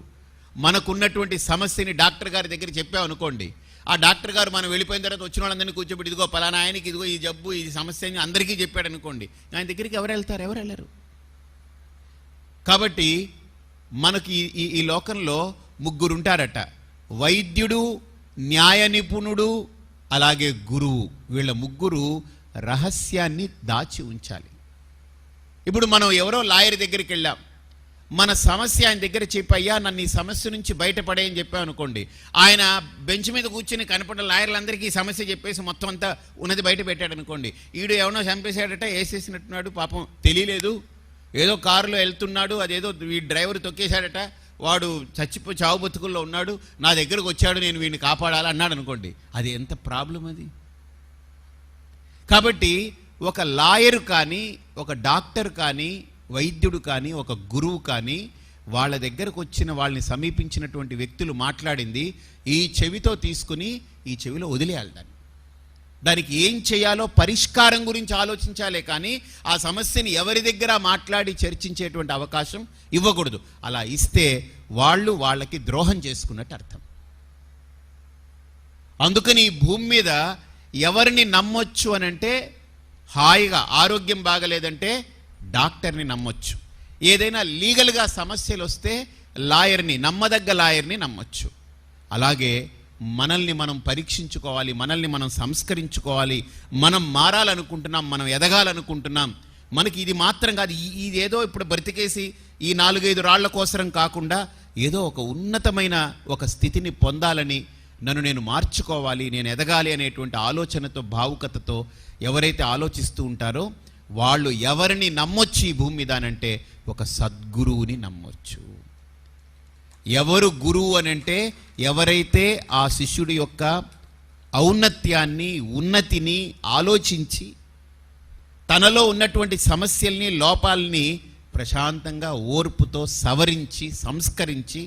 మనకున్నటువంటి సమస్యని డాక్టర్ గారి దగ్గర చెప్పామనుకోండి, ఆ డాక్టర్ గారు మనం వెళ్ళిపోయిన తర్వాత వచ్చిన వాళ్ళందరినీ కూర్చోబెట్టి, ఇదిగో పలానా ఆయనకి ఇదిగో ఈ జబ్బు ఈ సమస్య అని అందరికీ చెప్పాడు అనుకోండి, ఆయన దగ్గరికి ఎవరు వెళ్తారు? ఎవరు వెళ్ళరు. కాబట్టి మనకి ఈ లోకంలో ముగ్గురు ఉంటారట, వైద్యుడు, న్యాయ నిపుణుడు, అలాగే గురువు. వీళ్ళ ముగ్గురు రహస్యాన్ని దాచి ఉంచాలి. ఇప్పుడు మనం ఎవరో లాయర్ దగ్గరికి వెళ్ళాం, మన సమస్య ఆయన దగ్గర చెప్పయ్యా నన్ను ఈ సమస్య నుంచి బయటపడేయని చెప్పామనుకోండి, ఆయన బెంచ్ మీద కూర్చొని కనపడ్డ లాయర్లందరికీ ఈ సమస్య చెప్పేసి మొత్తం అంతా ఉన్నది బయట పెట్టాడు అనుకోండి. ఈడు ఎవనో చంపేశాడట, వేసేసినట్టున్నాడు, పాపం తెలియలేదు, ఏదో కారులో వెళ్తున్నాడు, అదేదో ఈ డ్రైవర్ తొక్కేశాడట, వాడు చావు బతుకుల్లో ఉన్నాడు, నా దగ్గరకు వచ్చాడు, నేను వీడిని కాపాడాలి అన్నాడు అనుకోండి, అది ఎంత ప్రాబ్లం అది. కాబట్టి ఒక లాయర్ కానీ, ఒక డాక్టర్ కానీ, వైద్యుడు కానీ, ఒక గురువు కానీ వాళ్ళ దగ్గరకు వచ్చిన వాళ్ళని సమీపించినటువంటి వ్యక్తులు మాట్లాడింది ఈ చెవితో తీసుకుని ఈ చెవిలో వదిలేయాలి. దానికి ఏం చేయాలో పరిష్కారం గురించి ఆలోచించాలే కానీ ఆ సమస్యని ఎవరి దగ్గర మాట్లాడి చర్చించేటువంటి అవకాశం ఇవ్వకూడదు. అలా ఇస్తే వాళ్ళకి ద్రోహం చేసుకున్నట్టు అర్థం. అందుకని ఈ భూమి మీద ఎవరిని నమ్మొచ్చు అనంటే, హాయిగా ఆరోగ్యం బాగలేదంటే డాక్టర్ని నమ్మొచ్చు. ఏదైనా లీగల్గా సమస్యలు వస్తే నమ్మదగ్గ లాయర్ని నమ్మొచ్చు. అలాగే మనల్ని మనం పరీక్షించుకోవాలి, మనల్ని మనం సంస్కరించుకోవాలి. మనం మారాలనుకుంటున్నాం, మనం ఎదగాలనుకుంటున్నాం. మనకి ఇది మాత్రం కాదు, ఇదేదో ఇప్పుడు బ్రతికేసి ఈ 4-5 రాళ్ల కోసరం కాకుండా ఏదో ఒక ఉన్నతమైన ఒక స్థితిని పొందాలని, నన్ను నేను మార్చుకోవాలి, నేను ఎదగాలి అనేటువంటి ఆలోచనతో, భావుకతతో ఎవరైతే ఆలోచిస్తూ ఉంటారో వాళ్ళు ఎవరిని నమ్మొచ్చు ఈ భూమి మీద అనంటే ఒక సద్గురువుని నమ్మొచ్చు. ఎవరు గురువు అనంటే ఎవరైతే ఆ శిష్యుడి యొక్క ఔన్నత్యాన్ని, ఉన్నతిని ఆలోచించి తనలో ఉన్నటువంటి సమస్యల్ని, లోపాలని ప్రశాంతంగా ఓర్పుతో సవరించి, సంస్కరించి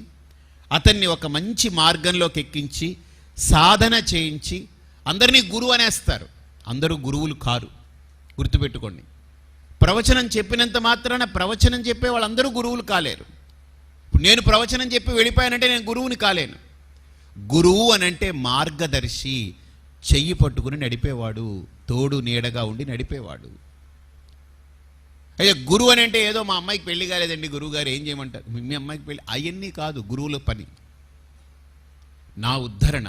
అతన్ని ఒక మంచి మార్గంలోకి ఎక్కించి సాధన చేయించి, అందరినీ గురువు అనేస్తారు, అందరూ గురువులు కారు, గుర్తుపెట్టుకోండి. ప్రవచనం చెప్పినంత మాత్రాన ప్రవచనం చెప్పే వాళ్ళందరూ గురువులు కాలేరు. ఇప్పుడు నేను ప్రవచనం చెప్పి వెళ్ళిపోయానంటే నేను గురువుని కాలేను. గురువు అనంటే మార్గదర్శి, చెయ్యి పట్టుకుని నడిపేవాడు, తోడు నీడగా ఉండి నడిపేవాడు. అయితే గురువు అని అంటే ఏదో మా అమ్మాయికి పెళ్లి కాలేదండి గురువు గారు ఏం చేయమంటారు, మీ అమ్మాయికి పెళ్లి, అవన్నీ కాదు గురువుల పని. నా ఉద్ధరణ,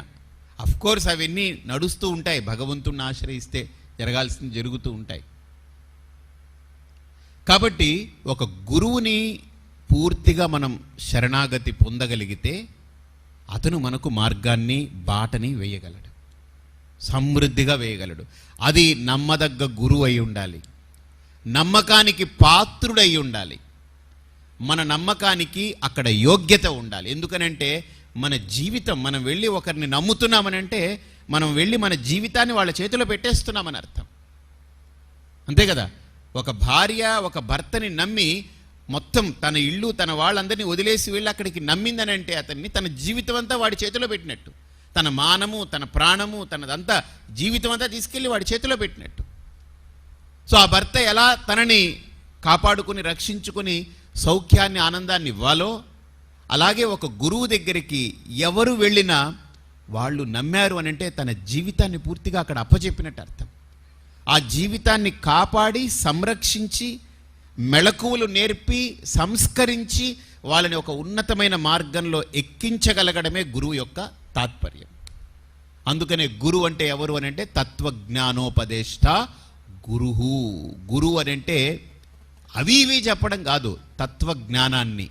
అఫ్కోర్స్ అవన్నీ నడుస్తూ ఉంటాయి, భగవంతుణ్ణి ఆశ్రయిస్తే జరగాల్సింది జరుగుతూ ఉంటాయి. కాబట్టి ఒక గురువుని పూర్తిగా మనం శరణాగతి పొందగలిగితే అతను మనకు మార్గాన్ని, బాటని వేయగలడు, సమృద్ధిగా వేయగలడు. అది నమ్మదగ్గ గురువు అయి ఉండాలి, నమ్మకానికి పాత్రుడై ఉండాలి, మన నమ్మకానికి అక్కడ యోగ్యత ఉండాలి. ఎందుకనంటే మన జీవితం, మనం వెళ్ళి ఒకరిని నమ్ముతున్నామనంటే మనం వెళ్ళి మన జీవితాన్ని వాళ్ళ చేతిలో పెట్టేస్తున్నామని అర్థం, అంతే కదా. ఒక భార్య ఒక భర్తని నమ్మి మొత్తం తన ఇల్లు, తన వాళ్ళందరినీ వదిలేసి వెళ్ళి అక్కడికి నమ్మిందనంటే అతన్ని తన జీవితం అంతా వాడి చేతిలో పెట్టినట్టు, తన మానము, తన ప్రాణము, తనదంతా జీవితం అంతా తీసుకెళ్ళి వాడి చేతిలో పెట్టినట్టు. సో ఆ భర్త ఎలా తనని కాపాడుకుని, రక్షించుకుని సౌఖ్యాన్ని, ఆనందాన్ని ఇవ్వాలో అలాగే ఒక గురువు దగ్గరికి ఎవరు వెళ్ళినా వాళ్ళు నమ్మారు అనంటే తన జీవితాన్ని పూర్తిగా అక్కడ అప్పచెప్పినట్టు అర్థం. ఆ జీవితాన్ని కాపాడి, సంరక్షించి, మెళకువలు నేర్పి, సంస్కరించి వాళ్ళని ఒక ఉన్నతమైన మార్గంలో ఎక్కించగలగడమే గురువు యొక్క తాత్పర్యం. అందుకనే గురువు అంటే ఎవరు అనంటే తత్వజ్ఞానోపదేష్ట గురువు. గురువు అనంటే అవి ఇవి చెప్పడం కాదు, తత్వజ్ఞానాన్ని,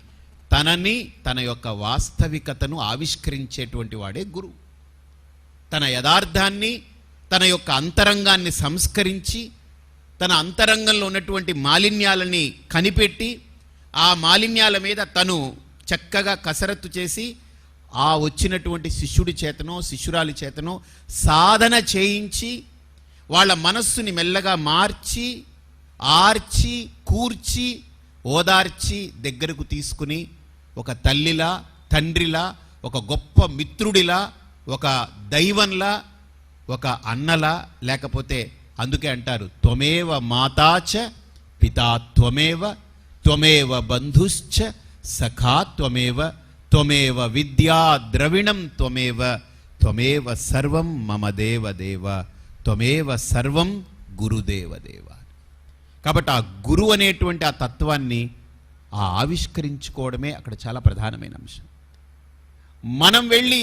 తనని, తన యొక్క వాస్తవికతను ఆవిష్కరించేటువంటి వాడే గురువు. తన యథార్థాన్ని, తన యొక్క అంతరంగాన్ని సంస్కరించి, తన అంతరంగంలో ఉన్నటువంటి మాలిన్యాలని కనిపెట్టి, ఆ మాలిన్యాల మీద తను చక్కగా కసరత్తు చేసి ఆ వచ్చినటువంటి శిష్యుడి చేతనో శిష్యురాలి చేతనో సాధన చేయించి వాళ్ళ మనస్సుని మెల్లగా మార్చి, ఆర్చి, కూర్చి, ఓదార్చి దగ్గరకు తీసుకుని ఒక తల్లిలా, తండ్రిలా, ఒక గొప్ప మిత్రుడిలా, ఒక దైవంలా, ఒక అన్నలా, లేకపోతే అందుకే అంటారు త్వమేవ మాతాచ పితా త్వమేవ, త్వమేవ బంధుశ్చ సఖా త్వమేవ, త్వమేవ విద్యా ద్రవిణం త్వమేవ, త్వమేవ సర్వం మమ దేవదేవ, త్వమేవ సర్వం గురుదేవదేవ. కాబట్టి ఆ గురువు అనేటువంటి ఆ తత్వాన్ని ఆవిష్కరించుకోవడమే అక్కడ చాలా ప్రధానమైన అంశం. మనం వెళ్ళి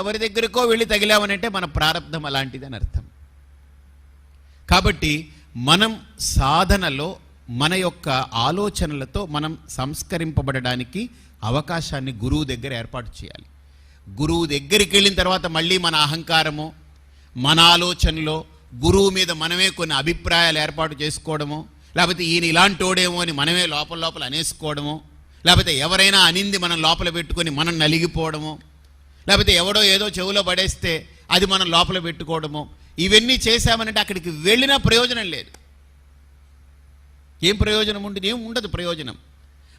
ఎవరి దగ్గరకో వెళ్ళి తగిలామనంటే మన ప్రారంధం అలాంటిది అని అర్థం. కాబట్టి మనం సాధనలో మన యొక్క ఆలోచనలతో మనం సంస్కరింపబడడానికి అవకాశాన్ని గురువు దగ్గర ఏర్పాటు చేయాలి. గురువు దగ్గరికి వెళ్ళిన తర్వాత మళ్ళీ మన అహంకారము, మన ఆలోచనలో గురువు మీద మనమే కొన్ని అభిప్రాయాలు ఏర్పాటు చేసుకోవడము, లేకపోతే ఈయన ఇలాంటోడేమో అని మనమే లోపల అనేసుకోవడము, లేకపోతే ఎవరైనా అనింది మనం లోపల పెట్టుకొని మనం నలిగిపోవడము, లేకపోతే ఎవడో ఏదో చెవులో పడేస్తే అది మనం లోపల పెట్టుకోవడము, ఇవన్నీ చేశామనంటే అక్కడికి వెళ్ళినా ప్రయోజనం లేదు. ఏం ప్రయోజనం ఉంటుంది? ఏం ఉండదు ప్రయోజనం.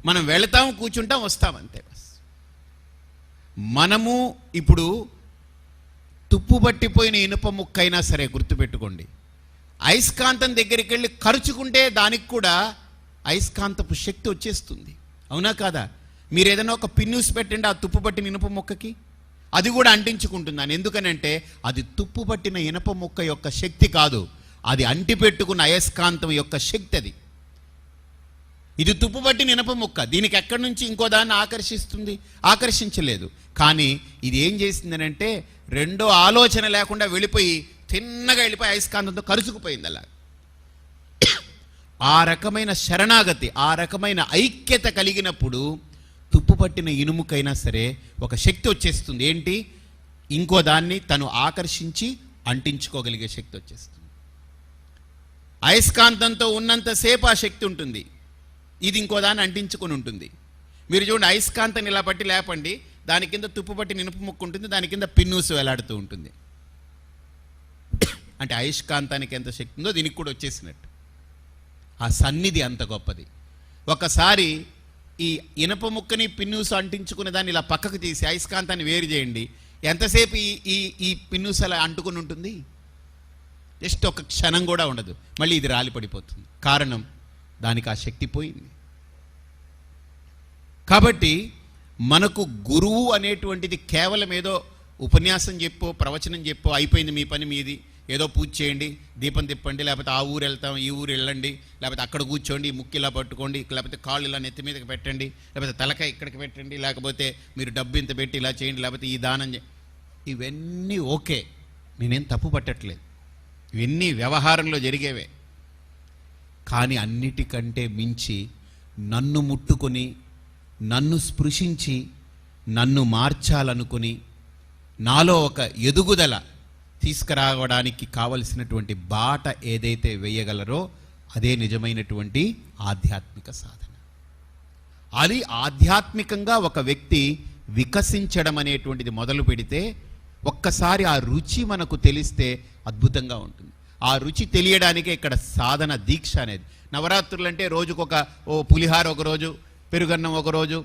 మనం వెళతాం, కూర్చుంటాం, వస్తాం, అంతే. మనము ఇప్పుడు తుప్పు పట్టిపోయిన ఇనుప ముక్కైనా సరే గుర్తుపెట్టుకోండి, అయస్కాంతం దగ్గరికి వెళ్ళి ఖర్చుకుంటే దానికి కూడా అయస్కాంతపు శక్తి వచ్చేస్తుంది. అవునా కాదా? మీరు ఏదైనా ఒక పిన్నూసి పెట్టండి ఆ తుప్పు పట్టిన ఇనుప ముక్కకి, అది కూడా అంటించుకుంటుందని. ఎందుకనంటే అది తుప్పు పట్టిన ఇనుప ముక్క యొక్క శక్తి కాదు, అది అంటిపెట్టుకున్న అయస్కాంతం యొక్క శక్తి. అది ఇది తుప్పు పట్టిన ఇనుప ముక్క, దీనికి ఎక్కడి నుంచి ఇంకో దాన్ని ఆకర్షిస్తుంది? ఆకర్షించలేదు. కానీ ఇది ఏం చేసిందనంటే రెండో ఆలోచన లేకుండా వెళ్ళిపోయి తిన్నగా వెళ్ళిపోయి అయస్కాంతంతో కరుచుకుపోయింది. అలా ఆ రకమైన శరణాగతి, ఆ రకమైన ఐక్యత కలిగినప్పుడు తుప్పు పట్టిన ఇనుముకైనా సరే ఒక శక్తి వచ్చేస్తుంది. ఏంటి? ఇంకో దాన్ని తను ఆకర్షించి అంటించుకోగలిగే శక్తి వచ్చేస్తుంది. అయస్కాంతంతో ఉన్నంతసేపు ఆ శక్తి ఉంటుంది, ఇది ఇంకో దాన్ని అంటించుకొని ఉంటుంది. మీరు చూడండి, అయస్కాంతాన్ని ఇలా పట్టి లేపండి, దాని కింద తుప్పు పట్టిన ఇనుప ముక్క ఉంటుంది, దాని కింద పిన్నూసు వేలాడుతూ ఉంటుంది. అంటే అయస్కాంతానికి ఎంత శక్తి ఉందో దీనికి కూడా వచ్చేసినట్టు. ఆ సన్నిధి అంత గొప్పది. ఒకసారి ఈ ఇనప ముక్కని పిన్నూసు అంటించుకునే దాన్ని ఇలా పక్కకు తీసి అయస్కాంతాన్ని వేరు చేయండి, ఎంతసేపు ఈ పిన్నూసు అలా అంటుకుని ఉంటుంది? జస్ట్ ఒక క్షణం కూడా ఉండదు, మళ్ళీ ఇది రాలి పడిపోతుంది. కారణం, దానికి ఆ శక్తి పోయింది. కాబట్టి మనకు గురువు అనేటువంటిది కేవలం ఏదో ఉపన్యాసం చెప్పో ప్రవచనం చెప్పో అయిపోయింది మీ పని మీది, ఏదో పూజ చేయండి, దీపం తిప్పండి, లేకపోతే ఆ ఊరు వెళ్తాం, ఈ ఊరు వెళ్ళండి, లేకపోతే అక్కడ కూర్చోండి, ముక్కు ఇలా పట్టుకోండి, లేకపోతే కాళ్ళు ఇలా నెత్తి మీదకి పెట్టండి, లేకపోతే తలకాయ ఇక్కడికి పెట్టండి, లేకపోతే మీరు డబ్బు ఇంత పెట్టి ఇలా చేయండి, లేకపోతే ఈ దానం ఇవన్నీ ఓకే, నేనేం తప్పు పట్టట్లేదు, ఇవన్నీ వ్యవహారంలో జరిగేవే. కానీ అన్నిటికంటే మించి నన్ను ముట్టుకొని, నన్ను స్పృశించి, నన్ను మార్చాలనుకుని, నాలో ఒక ఎదుగుదల తీసుకురావడానికి కావలసినటువంటి బాట ఏదైతే వేయగలరో అదే నిజమైనటువంటి ఆధ్యాత్మిక సాధన. అది ఆధ్యాత్మికంగా ఒక వ్యక్తి వికసించడం అనేటువంటిది మొదలు పెడితే ఒక్కసారి ఆ రుచి మనకు తెలిస్తే అద్భుతంగా ఉంటుంది. ఆ రుచి తెలియడానికే ఇక్కడ సాధన, దీక్ష అనేది. నవరాత్రులు అంటే రోజుకొక పులిహార ఒకరోజు, పెరుగన్నం ఒకరోజు,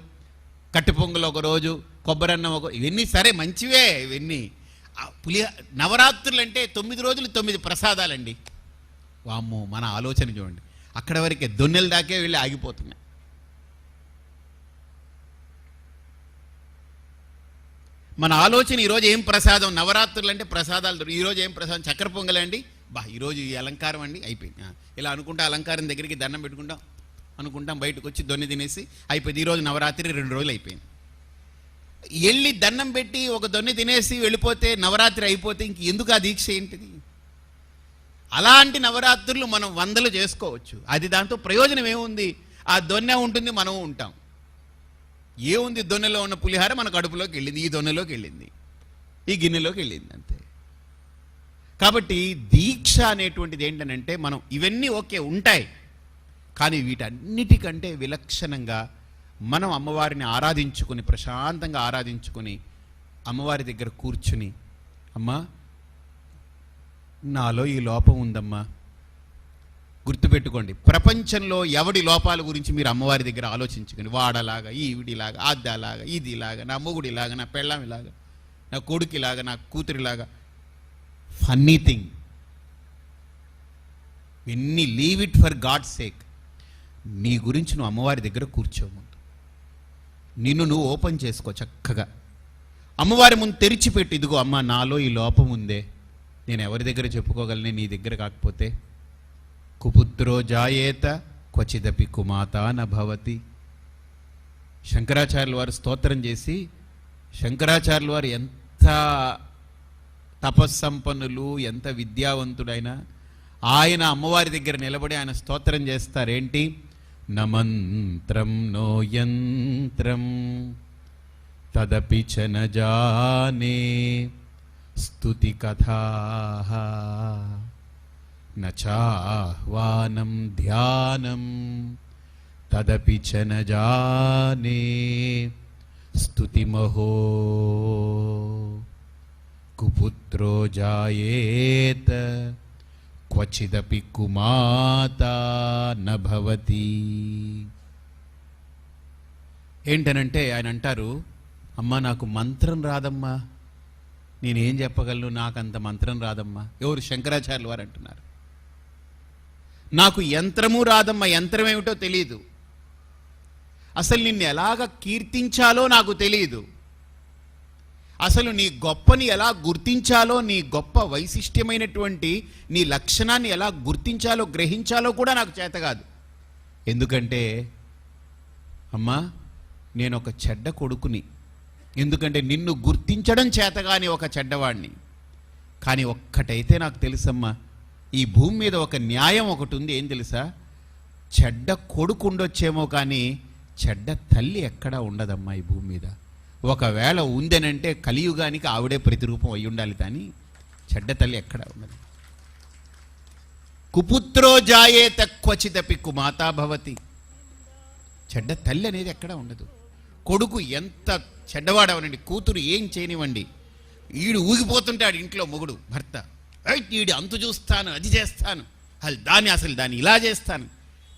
కట్టి పొంగల్ ఒకరోజు, కొబ్బరన్నం ఇవన్నీ సరే మంచివే. ఇవన్నీ నవరాత్రులు అంటే 9 రోజులు 9 ప్రసాదాలండి. వామ్మో, మన ఆలోచన చూడండి, అక్కడ వరకే దొన్నెల దాకే వెళ్ళి ఆగిపోతున్నాయి. మన ఆలోచన ఈరోజు ఏం ప్రసాదం, నవరాత్రులు అంటే ప్రసాదాలు, ఈరోజు ఏం ప్రసాదం, చక్కెర పొంగలండి, ఈరోజు ఈ అలంకారం అండి, అయిపోయింది. ఇలా అనుకుంటా అలంకారం దగ్గరికి దండం పెట్టుకుంటాం, అనుకుంటాం, బయటకు వచ్చి దొన్ని తినేసి అయిపోయింది. ఈరోజు నవరాత్రి 2 రోజులు అయిపోయింది. వెళ్ళి దండం పెట్టి ఒక దొన్ని తినేసి వెళ్ళిపోతే నవరాత్రి అయిపోతే ఇంక ఎందుకు ఆ దీక్ష ఏంటిది? అలాంటి నవరాత్రులు మనం 100 చేసుకోవచ్చు. అది దాంతో ప్రయోజనం ఏముంది? ఆ దొన్నె ఉంటుంది, మనం ఉంటాం. ఏముంది? దొన్నెలో ఉన్న పులిహార మన కడుపులోకి వెళ్ళింది, ఈ దొన్నెలోకి వెళ్ళింది, ఈ గిన్నెలోకి వెళ్ళింది, అంతే. కాబట్టి దీక్ష అనేటువంటిది ఏంటనంటే మనం ఇవన్నీ ఓకే ఉంటాయి, కానీ వీటన్నిటికంటే విలక్షణంగా మనం అమ్మవారిని ఆరాధించుకుని, ప్రశాంతంగా ఆరాధించుకుని, అమ్మవారి దగ్గర కూర్చుని, అమ్మా నాలో ఈ లోపం ఉందమ్మా. గుర్తుపెట్టుకోండి, ప్రపంచంలో ఎవడి లోపాల గురించి మీరు అమ్మవారి దగ్గర ఆలోచించుకుని, వాడలాగా, ఈవిడిలాగా, ఆద్దాలాగా, ఇదిలాగా, నా మొగుడిలాగా, నా పెళ్ళామిలాగా, నా కొడుకులాగా, నా కూతురిలాగా, ఫన్నీ థింగ్, ఎన్ని leave it for God sake. నీ గురించి నువ్వు అమ్మవారి దగ్గర కూర్చోము, నిన్ను నువ్వు ఓపెన్ చేసుకో చక్కగా. అమ్మవారి ముందు తెరిచిపెట్టి, ఇదిగో అమ్మ నాలో ఈ లోపం ఉందే, నేను ఎవరి దగ్గర చెప్పుకోగలనే, నీ దగ్గర కాకపోతే. కుపుత్రో జాయేత క్వచిదపి కుమాత నభవతి. శంకరాచార్యుల వారు స్తోత్రం చేసి, శంకరాచార్యుల వారు ఎంత తపస్సంపన్నులు, ఎంత విద్యావంతుడైనా, ఆయన అమ్మవారి దగ్గర నిలబడి ఆయన స్తోత్రం చేస్తారేంటి? నమంత్రం నో యంత్రం తదపి చ న జానే స్తుతి కథా నచాహ్వానం ధ్యానం తదపి చ న జానే స్తుతిమహో కుపుత్రో జాయేత క్వచిదపి కుమాతా న భవతి. ఏంటనంటే ఆయన అంటారు, అమ్మా నాకు మంత్రం రాదమ్మా, నేనేం చెప్పగలను, నాకంత మంత్రం రాదమ్మా. ఎవరు? శంకరాచార్యులు వారు అంటున్నారు. నాకు యంత్రము రాదమ్మా, యంత్రం ఏమిటో తెలియదు, అసలు నిన్ను ఎలాగ కీర్తించాలో నాకు తెలియదు, అసలు నీ గొప్పని ఎలా గుర్తించాలో, నీ గొప్ప వైశిష్ట్యమైనటువంటి నీ లక్షణాన్ని ఎలా గుర్తించాలో గ్రహించాలో కూడా నాకు చేత కాదు. ఎందుకంటే అమ్మా నేను ఒక చెడ్డ కొడుకుని, ఎందుకంటే నిన్ను గుర్తించడం చేతగాని ఒక చెడ్డవాడిని. కానీ ఒక్కటైతే నాకు తెలుసమ్మా, ఈ భూమి మీద ఒక న్యాయం ఒకటి ఉంది. ఏం తెలుసా? చెడ్డ కొడుకు ఉండొచ్చేమో కానీ చెడ్డ తల్లి ఎక్కడా ఉండదమ్మా ఈ భూమి మీద. ఒకవేళ ఉందనంటే కలియుగానికి ఆవిడే ప్రతిరూపం అయి ఉండాలి, కానీ చెడ్డ తల్లి ఎక్కడా ఉండదు. కుపుత్రో జాయేత క్వచిదపి కుమాతా భవతి. చెడ్డ తల్లి అనేది ఎక్కడా ఉండదు. కొడుకు ఎంత చెడ్డవాడవనండి, కూతురు ఏం చేయనివ్వండి, ఈడు ఊగిపోతుంటాడు ఇంట్లో మొగుడు భర్త, ఈడు అంతు చూస్తాను, అది చేస్తాను, అసలు దాన్ని ఇలా చేస్తాను,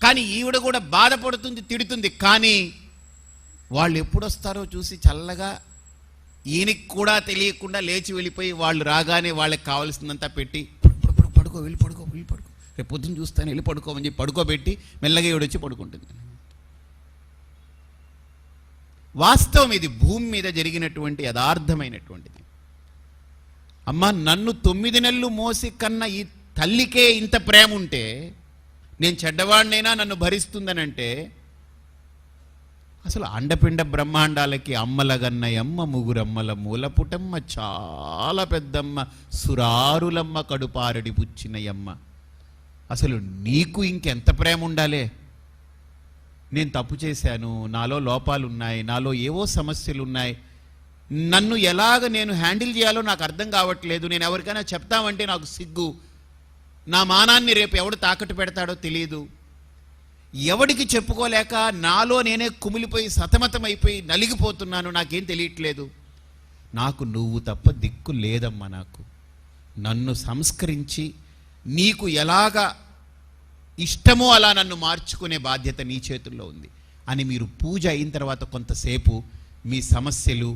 కానీ ఈవిడ కూడా బాధపడుతుంది, తిడుతుంది. కానీ వాళ్ళు ఎప్పుడొస్తారో చూసి చల్లగా ఈయనకి కూడా తెలియకుండా లేచి వెళ్ళిపోయి వాళ్ళు రాగానే వాళ్ళకి కావాల్సిందంతా పెట్టి పడుకో, వెళ్ళి పడుకో, రేపు పొద్దున్న చూస్తాను, వెళ్ళి పడుకోమని చెప్పి పడుకోబెట్టి మెల్లగా ఈవిడొచ్చి పడుకుంటుంది. వాస్తవం ఇది, భూమి మీద జరిగినటువంటి యథార్థమైనటువంటిది. అమ్మ నన్ను 9 నెలలు మోసి కన్న ఈ తల్లికే ఇంత ప్రేమ ఉంటే, నేను చెడ్డవాడినైనా నన్ను భరిస్తుందనంటే, అసలు అండపిండ బ్రహ్మాండాలకి అమ్మలగన్నయమ్మ, ముగురమ్మల మూలపుటమ్మ, చాలా పెద్దమ్మ, సురారులమ్మ, కడుపారడి పుచ్చినయమ్మ. అసలు నీకు ఇంకెంత ప్రేమ ఉండాలే? నేను తప్పు చేశాను, నాలో లోపాలు ఉన్నాయి, నాలో ఏవో సమస్యలు ఉన్నాయి, నన్ను ఎలాగ నేను హ్యాండిల్ చేయాలో నాకు అర్థం కావట్లేదు, నేను ఎవరికైనా చెప్తామంటే నాకు సిగ్గు, నా మానాన్ని రేపు ఎవడు తాకట్టు పెడతాడో తెలియదు, ఎవడికి చెప్పుకోలేక నాలో నేనే కుమిలిపోయి సతమతమైపోయి నలిగిపోతున్నాను, నాకేం తెలియట్లేదు, నాకు నువ్వు తప్ప దిక్కు లేదమ్మా, నాకు నన్ను సంస్కరించి నీకు ఎలాగా ఇష్టమో అలా నన్ను మార్చుకునే బాధ్యత నీ చేతుల్లో ఉంది అని మీరు పూజ అయిన తర్వాత కొంతసేపు మీ సమస్యలు,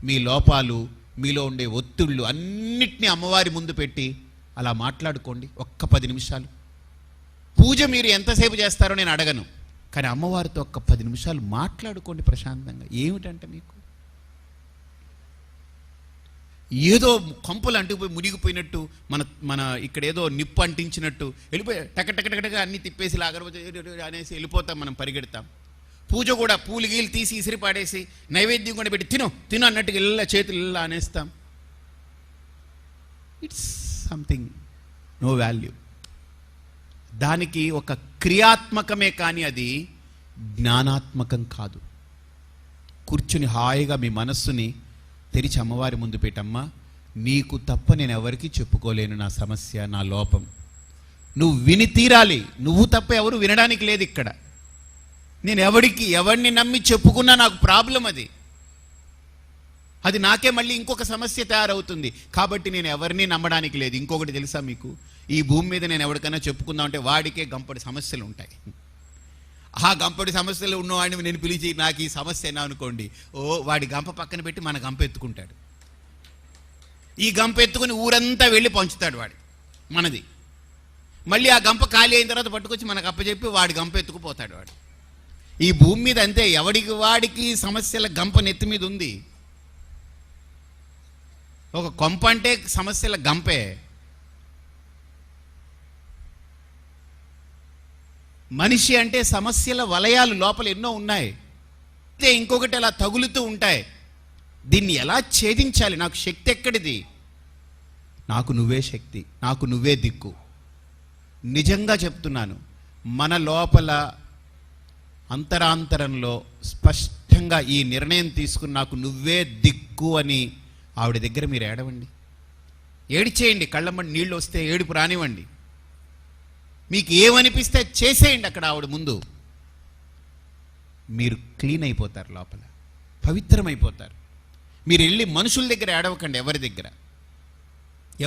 మీ లోపాలు, మీలో ఉండే ఒత్తిళ్ళు అన్నిటినీ అమ్మవారి ముందు పెట్టి అలా మాట్లాడుకోండి. ఒక్క 10 నిమిషాలు పూజ మీరు ఎంతసేపు చేస్తారో నేను అడగను, కానీ అమ్మవారితో ఒక్క 10 నిమిషాలు మాట్లాడుకోండి ప్రశాంతంగా. ఏమిటంటే మీకు ఏదో కొంపలు అంటుకుపోయి మునిగిపోయినట్టు, మన ఇక్కడ ఏదో నిప్పు అంటించినట్టు వెళ్ళిపోయి టకటకటకటగా అన్నీ తిప్పేసి అనేసి వెళ్ళిపోతాం, మనం పరిగెడతాం. పూజ కూడా పూలు గీలు తీసి ఇసిరి పాడేసి నైవేద్యం కూడా పెట్టి తిను అన్నట్టుగా ఇళ్ళ చేతులు ఇళ్ళ అనేస్తాం. It's something no value. దానికి ఒక క్రియాత్మకమే కానీ అది జ్ఞానాత్మకం కాదు. కూర్చుని హాయిగా మీ మనస్సుని తెరిచి అమ్మవారి ముందు పెట్టమ్మా, నీకు తప్ప నేను ఎవరికి చెప్పుకోలేను నా సమస్య, నా లోపం, నువ్వు విని తీరాలి, నువ్వు తప్ప ఎవరు వినడానికి లేదు ఇక్కడ. నేను ఎవరిని నమ్మి చెప్పుకున్నా నాకు ప్రాబ్లం, అది నాకే మళ్ళీ ఇంకొక సమస్య తయారవుతుంది. కాబట్టి నేను ఎవరిని నమ్మడానికి లేదు. ఇంకొకటి తెలుసా మీకు, ఈ భూమి మీద నేను ఎవరికైనా చెప్పుకుందాం అంటే వాడికే గంపడి సమస్యలు ఉంటాయి. ఆ గంపడి సమస్యలు ఉన్నవాడిని నేను పిలిచి నాకు ఈ సమస్య అయినా అనుకోండి, వాడి గంప పక్కన పెట్టి మన గంప ఎత్తుకుంటాడు. ఈ గంప ఎత్తుకుని ఊరంతా వెళ్ళి పంచుతాడు వాడి మనది. మళ్ళీ ఆ గంప ఖాళీ అయిన తర్వాత పట్టుకొచ్చి మనకు అప్పచెప్పి వాడి గంప ఎత్తుకుపోతాడు వాడు. ఈ భూమి మీద అంతే, ఎవడికి వాడికి సమస్యల గంప నెత్తి మీద ఉంది. ఒక కొంప అంటే సమస్యల గంపే. మనిషి అంటే సమస్యల వలయాలు లోపల ఎన్నో ఉన్నాయి, ఇంకొకటి అలా తగులుతూ ఉంటాయి. దీన్ని ఎలా ఛేదించాలి? నాకు శక్తి ఎక్కడిది? నాకు నువ్వే శక్తి, నాకు నువ్వే దిక్కు. నిజంగా చెప్తున్నాను, మన లోపల అంతరాంతరంలో స్పష్టంగా ఈ నిర్ణయం తీసుకుని నాకు నువ్వే దిక్కు అని ఆవిడ దగ్గర మీరు ఏడవండి, ఏడిచేయండి. కళ్ళమ్మడి నీళ్ళు వస్తే ఏడుపు రానివ్వండి, మీకు ఏమనిపిస్తే చేసేయండి అక్కడ ఆవిడ ముందు. మీరు క్లీన్ అయిపోతారు, లోపల పవిత్రమైపోతారు. మీరు వెళ్ళి మనుషుల దగ్గర ఏడవకండి,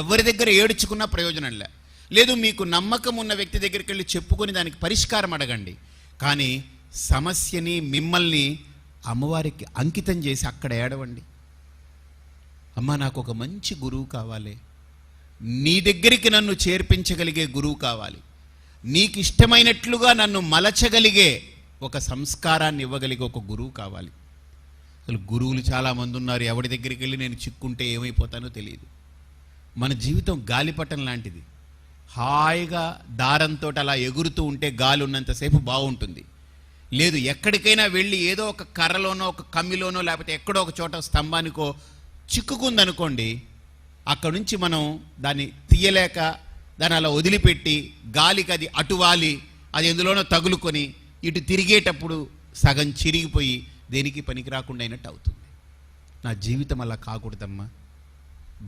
ఎవరి దగ్గర ఏడుచుకున్నా ప్రయోజనంలే. లేదు, మీకు నమ్మకం ఉన్న వ్యక్తి దగ్గరికి వెళ్ళి చెప్పుకొని దానికి పరిష్కారం అడగండి. కానీ సమస్యని, మిమ్మల్ని అమ్మవారికి అంకితం చేసి అక్కడ ఏడవండి. అమ్మ, నాకు ఒక మంచి గురువు కావాలి, నీ దగ్గరికి నన్ను చేర్పించగలిగే గురువు కావాలి, నీకు ఇష్టమైనట్లుగా నన్ను మలచగలిగే ఒక సంస్కారాన్ని ఇవ్వగలిగే ఒక గురువు కావాలి. అసలు గురువులు చాలామంది ఉన్నారు. ఎవరి దగ్గరికి వెళ్ళి నేను చిక్కుంటే ఏమైపోతానో తెలియదు. మన జీవితం గాలిపటం లాంటిది. హాయిగా దారంతో అలా ఎగురుతూ ఉంటే గాలి ఉన్నంతసేపు బాగుంటుంది. లేదు, ఎక్కడికైనా వెళ్ళి ఏదో ఒక కర్రలోనో, ఒక కమ్మిలోనో, లేకపోతే ఎక్కడో ఒక చోట స్తంభానికో చిక్కుకుందనుకోండి, అక్కడి నుంచి మనం దాన్ని తీయలేక దాన్ని అలా వదిలిపెట్టి గాలికి అది అటువాలి, అది ఎందులోనో తగులుకొని ఇటు తిరిగేటప్పుడు సగం చిరిగిపోయి దేనికి పనికి రాకుండా అయినట్టు అవుతుంది. నా జీవితం అలా కాకూడదమ్మా.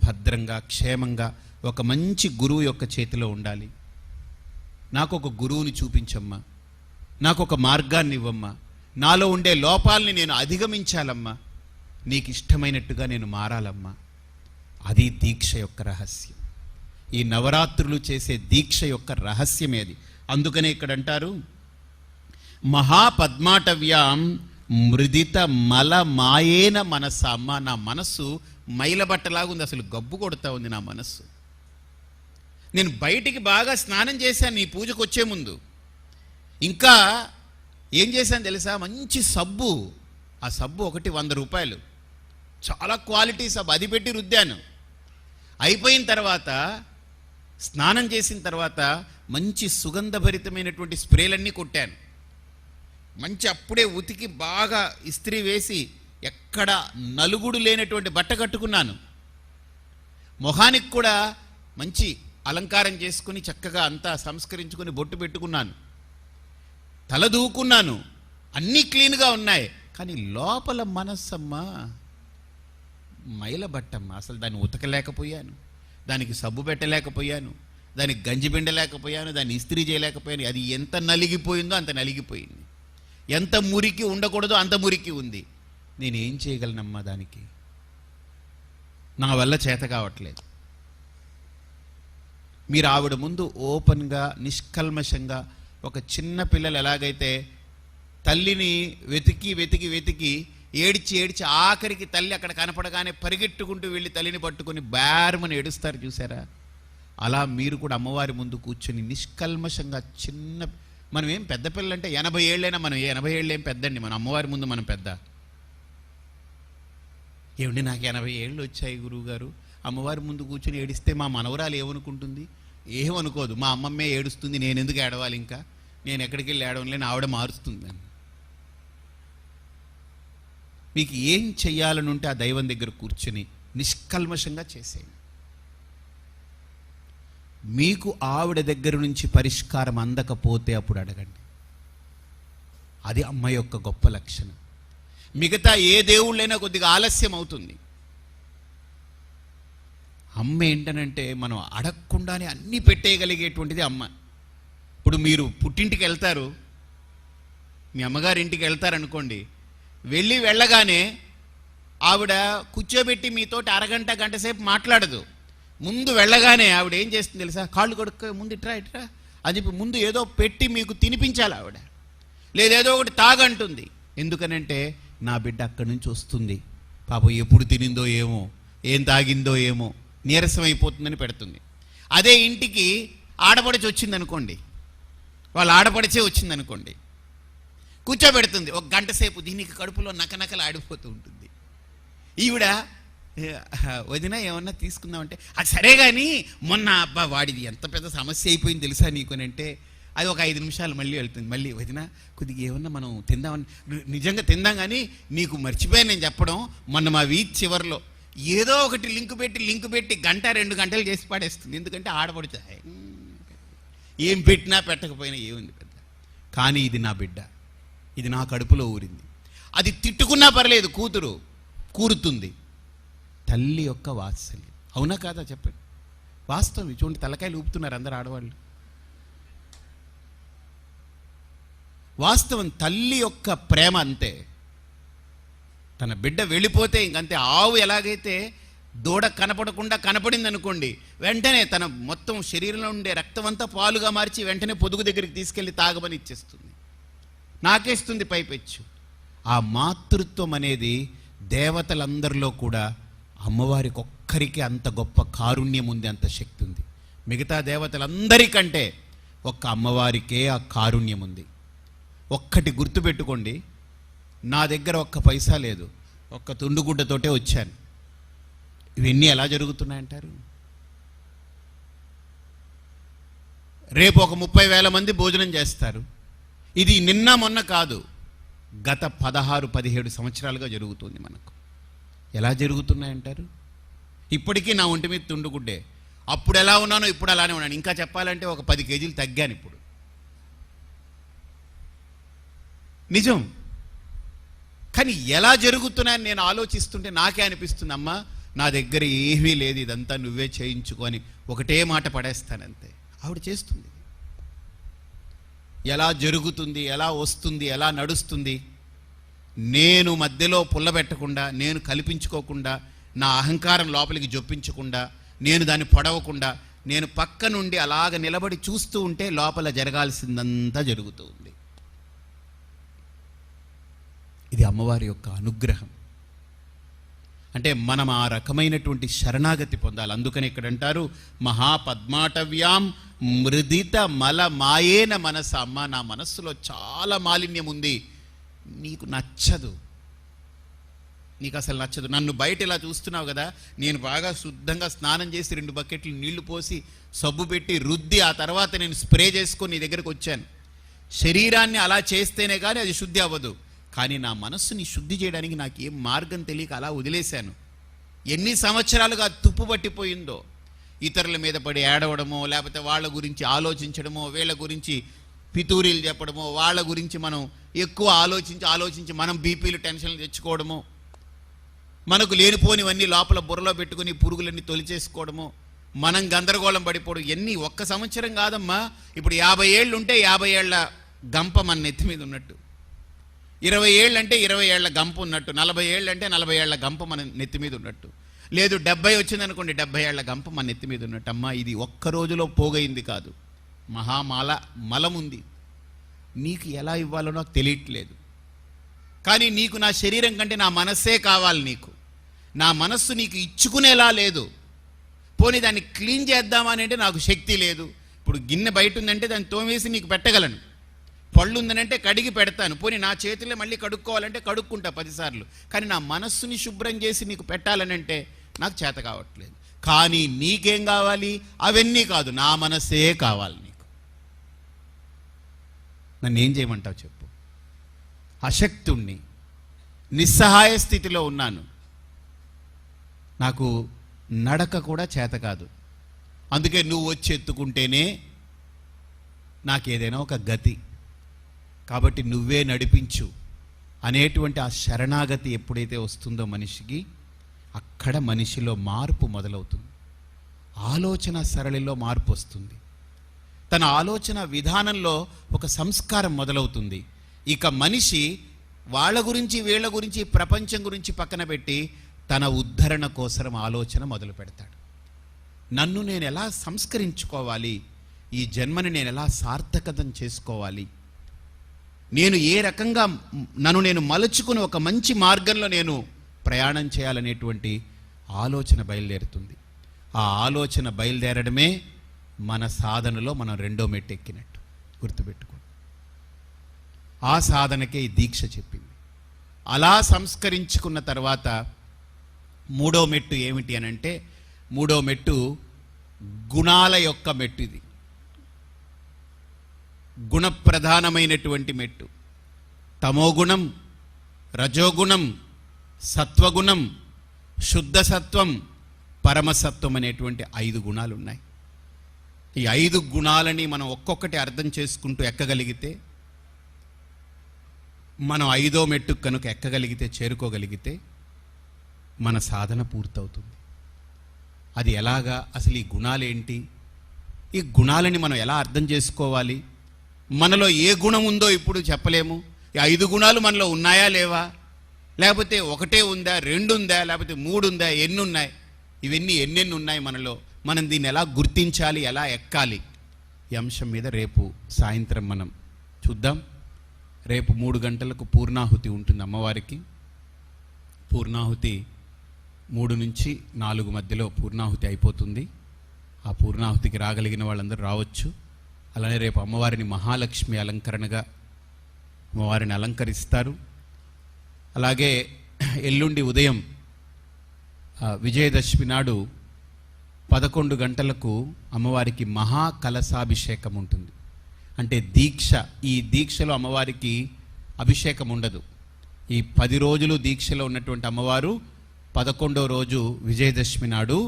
భద్రంగా, క్షేమంగా ఒక మంచి గురువు యొక్క చేతిలో ఉండాలి. నాకు ఒక గురువుని చూపించమ్మా, నాకు ఒక మార్గాన్ని ఇవ్వమ్మా, నాలో ఉండే లోపాలని నేను అధిగమించాలమ్మా, నీకు ఇష్టమైనట్టుగా నేను మారాలమ్మా. అది దీక్ష యొక్క రహస్యం. ఈ నవరాత్రులు చేసే దీక్ష యొక్క రహస్యమేది. అందుకనే ఇక్కడ అంటారు, మహాపద్మాటవ్యాం మృదిత మల మాయేన మనస్స. అమ్మ, నా మనస్సు మైలబట్టలాగా ఉంది, అసలు గబ్బు కొడుతూ ఉంది నా మనస్సు. నేను బయటికి బాగా స్నానం చేశాను ఈ పూజకు వచ్చే ముందు. ఇంకా ఏం చేశాను తెలుసా? మంచి సబ్బు, ఆ సబ్బు ఒకటి 100 రూపాయలు, చాలా క్వాలిటీ సబ్బు, అది పెట్టి రుద్దాను. అయిపోయిన తర్వాత, స్నానం చేసిన తర్వాత మంచి సుగంధభరితమైనటువంటి స్ప్రేలన్నీ కొట్టాను. మంచి అప్పుడే ఉతికి బాగా ఇస్త్రీ వేసి ఎక్కడ నలుగుడు లేనటువంటి బట్ట కట్టుకున్నాను. మొహానికి కూడా మంచి అలంకారం చేసుకుని చక్కగా అంతా సంస్కరించుకొని బొట్టు పెట్టుకున్నాను, తల దూకున్నాను, అన్నీ క్లీన్గా ఉన్నాయి. కానీ లోపల మనస్సమ్మా మైలబట్టమ్మ. అసలు దాన్ని ఉతకలేకపోయాను, దానికి సబ్బు పెట్టలేకపోయాను, దానికి గంజి పిండలేకపోయాను, దాన్ని ఇస్త్రీ చేయలేకపోయాను. అది ఎంత నలిగిపోయిందో అంత నలిగిపోయింది, ఎంత మురికి ఉండకూడదో అంత మురికి ఉంది. నేనేం చేయగలనమ్మా దానికి? నా వల్ల చేత కావట్లేదు. మీరు ఆవిడ ముందు ఓపెన్గా, నిష్కల్మషంగా, ఒక చిన్న పిల్లలు ఎలాగైతే తల్లిని వెతికి వెతికి వెతికి ఏడ్చి ఏడ్చి ఆఖరికి తల్లి అక్కడ కనపడగానే పరిగెట్టుకుంటూ వెళ్ళి తల్లిని పట్టుకొని బేరమని ఏడుస్తారు చూసారా? అలా మీరు కూడా అమ్మవారి ముందు కూర్చొని నిష్కల్మషంగా, చిన్న, మనం ఏం పెద్ద పిల్లలంటే 80 ఏళ్ళైనా, మనం 80 ఏళ్ళు ఏం పెద్దండి, మన అమ్మవారి ముందు మనం పెద్ద. ఏమండి, నాకు 80 ఏళ్ళు వచ్చాయి గురువుగారు, అమ్మవారి ముందు కూర్చొని ఏడిస్తే మా మనవరాలు ఏమనుకుంటుంది? ఏమనుకోదు. మా అమ్మమ్మే ఏడుస్తుంది, నేను ఎందుకు ఏడవాలి? ఇంకా నేను ఎక్కడికి వెళ్ళి ఏడవలేని, ఆవిడ మారుస్తుంది. మీకు ఏం చెయ్యాలని ఉంటే ఆ దైవం దగ్గర కూర్చొని నిష్కల్మషంగా చేసేయండి. మీకు ఆవిడ దగ్గర నుంచి పరిష్కారం అందకపోతే అప్పుడు అడగండి. అది అమ్మ యొక్క గొప్ప లక్షణం. మిగతా ఏ దేవుళ్ళైనా కొద్దిగా ఆలస్యం అవుతుంది. అమ్మ ఏంటనంటే మనం అడగకుండానే అన్నీ పెట్టేయగలిగేటువంటిది అమ్మ. ఇప్పుడు మీరు పుట్టింటికి వెళ్తారు, మీ అమ్మగారింటికి వెళ్తారనుకోండి, వెళ్ళగానే ఆవిడ కూర్చోబెట్టి మీతోటి అరగంట గంట సేపు మాట్లాడదు. ముందు వెళ్ళగానే ఆవిడ ఏం చేస్తుంది తెలుసా? కాళ్ళు కడుక్కో, ముందు ఇట్రా ఇట్రా అని చెప్పి ముందు ఏదో పెట్టి మీకు తినిపించాలి ఆవిడ. లేదేదో ఒకటి తాగంటుంది. ఎందుకనంటే నా బిడ్డ అక్కడి నుంచి వస్తుంది, పాపం ఎప్పుడు తినిందో ఏమో, ఏం తాగిందో ఏమో, నీరసం అయిపోతుందని పెడుతుంది. అదే ఇంటికి ఆడపడిచి వచ్చిందనుకోండి, వాళ్ళ ఆడపడిచే వచ్చిందనుకోండి, కూర్చోబెడుతుంది ఒక గంట సేపు, దీనికి కడుపులో నకనకలు ఆడిపోతూ ఉంటుంది. ఈవిడ వదిన ఏమన్నా తీసుకుందామంటే, అది సరే కానీ మొన్న అబ్బా వాడిది ఎంత పెద్ద సమస్య అయిపోయింది తెలుసా నీకు అని అంటే, అది ఒక 5 నిమిషాలు మళ్ళీ వెళ్తుంది. మళ్ళీ వదిన కొద్దిగా ఏమన్నా మనం తిందామని, నిజంగా తిందాం కానీ నీకు మర్చిపోయాను నేను చెప్పడం, మొన్న మా వీధి చివరిలో ఏదో ఒకటి లింక్ పెట్టి గంట 2 గంటలు చేసి పడేస్తుంది. ఎందుకంటే ఆడపడుచు ఏం పెట్టినా పెట్టకపోయినా ఏముంది పెద్ద. కానీ ఇది నా బిడ్డ, ఇది నా కడుపులో ఊరింది. అది తిట్టుకున్నా పర్లేదు, కూతురు కూరుతుంది. తల్లి యొక్క వాత్సల్యం. అవునా కాదా చెప్పండి? వాస్తవం. చూడండి, తలకాయలు ఊపుతున్నారు అందరు ఆడవాళ్ళు. వాస్తవం తల్లి యొక్క ప్రేమ అంతే. తన బిడ్డ వెళ్ళిపోతే ఇంకంతే. ఆవు ఎలాగైతే దూడ కనపడకుండా కనపడింది అనుకోండి, వెంటనే తన మొత్తం శరీరంలో ఉండే రక్తం అంతా పాలుగా మార్చి వెంటనే పొదుగు దగ్గరికి తీసుకెళ్ళి తాగమని ఇచ్చేస్తుంది, నాకేస్తుంది పైపెచ్చు. ఆ మాతృత్వం అనేది దేవతలందరిలో కూడా అమ్మవారికి ఒక్కరికి అంత గొప్ప కారుణ్యం ఉంది, అంత శక్తి ఉంది. మిగతా దేవతలందరికంటే ఒక్క అమ్మవారికే ఆ కారుణ్యం ఉంది. ఒక్కటి గుర్తుపెట్టుకోండి, నా దగ్గర ఒక్క పైసా లేదు, ఒక్క తుండుగుడ్డతోటే వచ్చాను. ఇవన్నీ ఎలా జరుగుతున్నాయంటారు? రేపు ఒక 30,000 మంది భోజనం చేస్తారు. ఇది నిన్న మొన్న కాదు, గత 16-17 సంవత్సరాలుగా జరుగుతుంది మనకు. ఎలా జరుగుతున్నాయంటారు? ఇప్పటికీ నా ఒంటి మీద తుండుగుడ్డే. అప్పుడు ఎలా ఉన్నానో ఇప్పుడు అలానే ఉన్నాను. ఇంకా చెప్పాలంటే ఒక 10 కేజీలు తగ్గాను ఇప్పుడు. నిజం. కానీ ఎలా జరుగుతున్నాయని నేను ఆలోచిస్తుంటే నాకే అనిపిస్తుంది, అమ్మా నా దగ్గర ఏమీ లేదు, ఇదంతా నువ్వే చేయించుకొని ఒకటే మాట పడేస్తానంతే. ఆవిడ చేస్తుంది. ఎలా జరుగుతుంది, ఎలా వస్తుంది, ఎలా నడుస్తుంది. నేను మధ్యలో పుల్లబెట్టకుండా, నేను కల్పించుకోకుండా, నా అహంకారం లోపలికి జొప్పించకుండా, నేను దాన్ని పొడవకుండా, నేను పక్క నుండి అలాగ నిలబడి చూస్తూ ఉంటే లోపల జరగాల్సిందంతా జరుగుతూ ఉంది. ఇది అమ్మవారి యొక్క అనుగ్రహం. అంటే మనం ఆ రకమైనటువంటి శరణాగతి పొందాలి. అందుకని ఇక్కడ అంటారు, మహాపద్మాటవ్యాం మృదిత మల మాయేన మనస. అమ్మ, నా మనస్సులో చాలా మాలిన్యం ఉంది, నీకు నచ్చదు, నీకు అసలు నచ్చదు. నన్ను బయట ఇలా చూస్తున్నావు కదా, నేను బాగా శుద్ధంగా స్నానం చేసి 2 బకెట్లు నీళ్లు పోసి సబ్బు పెట్టి రుద్ది ఆ తర్వాత నేను స్ప్రే చేసుకొని నీ దగ్గరకు వచ్చాను. శరీరాన్ని అలా చేస్తేనే కానీ అది శుద్ధి అవ్వదు. కానీ నా మనస్సుని శుద్ధి చేయడానికి నాకు ఏం మార్గం తెలియక అలా వదిలేశాను. ఎన్ని సంవత్సరాలుగా తుప్పు పట్టిపోయిందో. ఇతరుల మీద పడి ఏడవడమో, లేకపోతే వాళ్ళ గురించి ఆలోచించడమో, వీళ్ళ గురించి పితూరీలు చెప్పడమో, వాళ్ళ గురించి మనం ఎక్కువ ఆలోచించి మనం బీపీలు టెన్షన్లు తెచ్చుకోవడమో, మనకు లేనిపోనివన్నీ లోపల బుర్రలో పెట్టుకుని పురుగులన్నీ తొలిచేసుకోవడమో, మనం గందరగోళం పడిపోవడం. ఎన్ని ఒక్క సంవత్సరం కాదమ్మా, ఇప్పుడు 50 ఏళ్ళు ఉంటే 50 ఏళ్ల గంప మన నెత్తి మీద ఉన్నట్టు, 20 ఏళ్ళు అంటే 20 ఏళ్ల గంప ఉన్నట్టు, 40 ఏళ్ళు అంటే 40 ఏళ్ల గంప మన నెత్తి మీద ఉన్నట్టు, లేదు 70 వచ్చిందనుకోండి 70 ఏళ్ల గంప మన నెత్తి మీద ఉన్నట్టు. అమ్మా, ఇది ఒక్క రోజులో పోగైంది కాదు, మలముంది. నీకు ఎలా ఇవ్వాలో నాకు తెలియట్లేదు. కానీ నీకు నా శరీరం కంటే నా మనస్సే కావాలి. నీకు నా మనస్సు నీకు ఇచ్చుకునేలా లేదు. పోనీ దాన్ని క్లీన్ చేద్దామని అంటే నాకు శక్తి లేదు. ఇప్పుడు గిన్నె బయట ఉందంటే దాన్ని తోమేసి నీకు పెట్టగలను, పళ్ళు ఉందనంటే కడిగి పెడతాను. పోనీ నా చేతులే మళ్ళీ కడుక్కోవాలంటే కడుక్కుంటా 10 సార్లు. కానీ నా మనస్సుని శుభ్రం చేసి నీకు పెట్టాలనంటే నాకు చేత కావట్లేదు. కానీ నీకేం కావాలి? అవన్నీ కాదు, నా మనస్సే కావాలి నీకు. నన్ను ఏం చేయమంటావు చెప్పు? అశక్తుణ్ణి, నిస్సహాయ స్థితిలో ఉన్నాను. నాకు నడక కూడా చేత కాదు. అందుకే నువ్వు వచ్చి ఎత్తుకుంటేనే నాకేదైనా ఒక గతి. కాబట్టి నువ్వే నడిపించు అనేటువంటి ఆ శరణాగతి ఎప్పుడైతే వస్తుందో మనిషికి, అక్కడ మనిషిలో మార్పు మొదలవుతుంది. ఆలోచన సరళిలో మార్పు వస్తుంది. తన ఆలోచన విధానంలో ఒక సంస్కారం మొదలవుతుంది. ఇక మనిషి వాళ్ళ గురించి వీళ్ళ గురించి ప్రపంచం గురించి పక్కన పెట్టి తన ఉద్ధరణ కోసం ఆలోచన మొదలు పెడతాడు. నన్ను నేను ఎలా సంస్కరించుకోవాలి, ఈ జన్మని నేను ఎలా సార్థకతం చేసుకోవాలి, నేను ఏ రకంగా నన్ను నేను మలుచుకుని ఒక మంచి మార్గంలో నేను ప్రయాణం చేయాలనేటువంటి ఆలోచన బయలుదేరుతుంది. ఆ ఆలోచన బయలుదేరడమే మన సాధనలో మనం 2వ మెట్టు ఎక్కినట్టు గుర్తుపెట్టుకో. ఆ సాధనకే ఈ దీక్ష చెప్పింది. అలా సంస్కరించుకున్న తర్వాత 3వ మెట్టు ఏమిటి అని అంటే, 3వ మెట్టు గుణాల యొక్క మెట్టు. ఇది గుణప్రధానమైనటువంటి మెట్టు. తమోగుణం, రజోగుణం, సత్వగుణం, శుద్ధ సత్వం, పరమసత్వం అనేటువంటి 5 గుణాలు ఉన్నాయి. ఈ 5 గుణాలని మనం ఒక్కొక్కటి అర్థం చేసుకుంటూ ఎక్కగలిగితే, మనం 5వ మెట్టు కనుక ఎక్కగలిగితే, చేరుకోగలిగితే మన సాధన పూర్తవుతుంది. అది ఎలాగా? అసలు ఈ గుణాలేంటి? ఈ గుణాలని మనం ఎలా అర్థం చేసుకోవాలి? మనలో ఏ గుణం ఉందో ఇప్పుడు చెప్పలేము. ఈ 5 గుణాలు మనలో ఉన్నాయా లేవా, లేకపోతే ఒకటే ఉందా, 2 ఉందా, లేకపోతే 3 ఉందా, ఎన్ని ఉన్నాయి, ఇవన్నీ ఎన్నెన్ని ఉన్నాయి మనలో, మనం దీన్ని ఎలా గుర్తించాలి, ఎలా ఎక్కాలి, ఈ అంశం మీద రేపు సాయంత్రం మనం చూద్దాం. రేపు 3 గంటలకు పూర్ణాహుతి ఉంటుంది అమ్మవారికి. పూర్ణాహుతి 3 నుంచి 4 మధ్యలో పూర్ణాహుతి అయిపోతుంది. ఆ పూర్ణాహుతికి రాగలిగిన వాళ్ళందరూ రావచ్చు. అలానే రేపు అమ్మవారిని మహాలక్ష్మి అలంకరణగా అమ్మవారిని అలంకరిస్తారు. అలాగే ఎల్లుండి ఉదయం విజయదశమి నాడు 11 గంటలకు అమ్మవారికి మహాకలశాభిషేకం ఉంటుంది. అంటే దీక్ష, ఈ దీక్షలో అమ్మవారికి అభిషేకం ఉండదు. ఈ 10 రోజులు దీక్షలో ఉన్నటువంటి అమ్మవారు 11వ రోజు విజయదశమి నాడు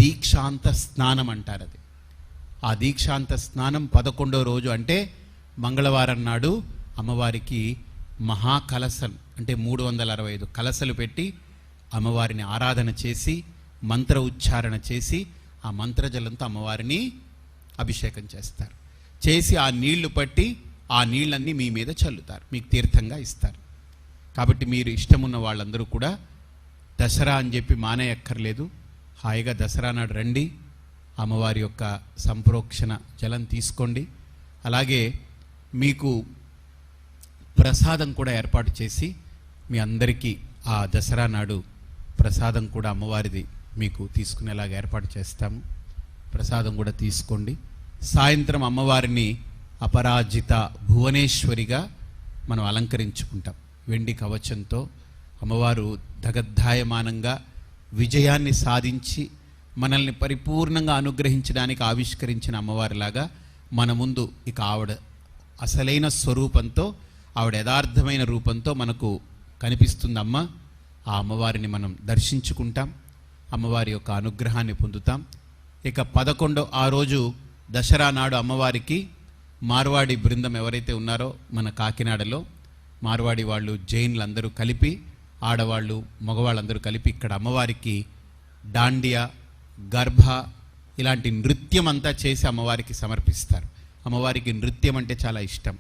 దీక్షాంత స్నానం అంటారు. అది ఆ దీక్షాంత స్నానం 11వ రోజు అంటే మంగళవారం నాడు అమ్మవారికి మహాకలశం అంటే 365 కలశలు పెట్టి అమ్మవారిని ఆరాధన చేసి మంత్ర ఉచ్చారణ చేసి ఆ మంత్రజలంతో అమ్మవారిని అభిషేకం చేస్తారు. చేసి ఆ నీళ్లు పట్టి ఆ నీళ్ళన్నీ మీ మీద చల్లుతారు, మీకు తీర్థంగా ఇస్తారు. కాబట్టి మీరు ఇష్టమున్న వాళ్ళందరూ కూడా దసరా అని చెప్పి మానేయక్కర్లేదు. హాయిగా దసరా నాడు రండి, అమ్మవారి యొక్క సంప్రోక్షణ జలం తీసుకోండి. అలాగే మీకు ప్రసాదం కూడా ఏర్పాటు చేసి మీ అందరికీ ఆ దసరా నాడు ప్రసాదం కూడా అమ్మవారిది మీకు తీసుకునేలాగా ఏర్పాటు చేస్తాము. ప్రసాదం కూడా తీసుకోండి. సాయంత్రం అమ్మవారిని అపరాజిత భువనేశ్వరిగా మనం అలంకరించుకుంటాం. వెండి కవచంతో అమ్మవారు దగద్ధాయమానంగా విజయాన్ని సాధించి మనల్ని పరిపూర్ణంగా అనుగ్రహించడానికి ఆవిష్కరించిన అమ్మవారిలాగా మన ముందు ఇక ఆవిడ అసలైన స్వరూపంతో, ఆవిడ యథార్థమైన రూపంతో మనకు కనిపిస్తుందమ్మ. ఆ అమ్మవారిని మనం దర్శించుకుంటాం, అమ్మవారి యొక్క అనుగ్రహాన్ని పొందుతాం. ఇక 11 ఆ రోజు దసరా నాడు అమ్మవారికి మార్వాడి బృందం ఎవరైతే ఉన్నారో మన కాకినాడలో మార్వాడి వాళ్ళు, జైన్లందరూ కలిపి, ఆడవాళ్ళు మగవాళ్ళందరూ కలిపి ఇక్కడ అమ్మవారికి డాండియా, గర్భ ఇలాంటి నృత్యం అంతా చేసి అమ్మవారికి సమర్పిస్తారు. అమ్మవారికి నృత్యం అంటే చాలా ఇష్టం.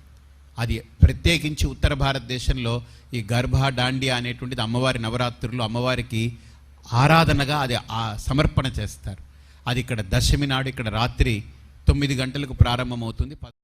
అది ప్రత్యేకించి ఉత్తర భారతదేశంలో ఈ గర్భ, డాండియా అనేటువంటిది అమ్మవారి నవరాత్రులు అమ్మవారికి ఆరాధనగా అది సమర్పణ చేస్తారు. అది ఇక్కడ దశమి నాడు ఇక్కడ రాత్రి 9 గంటలకు ప్రారంభమవుతుంది.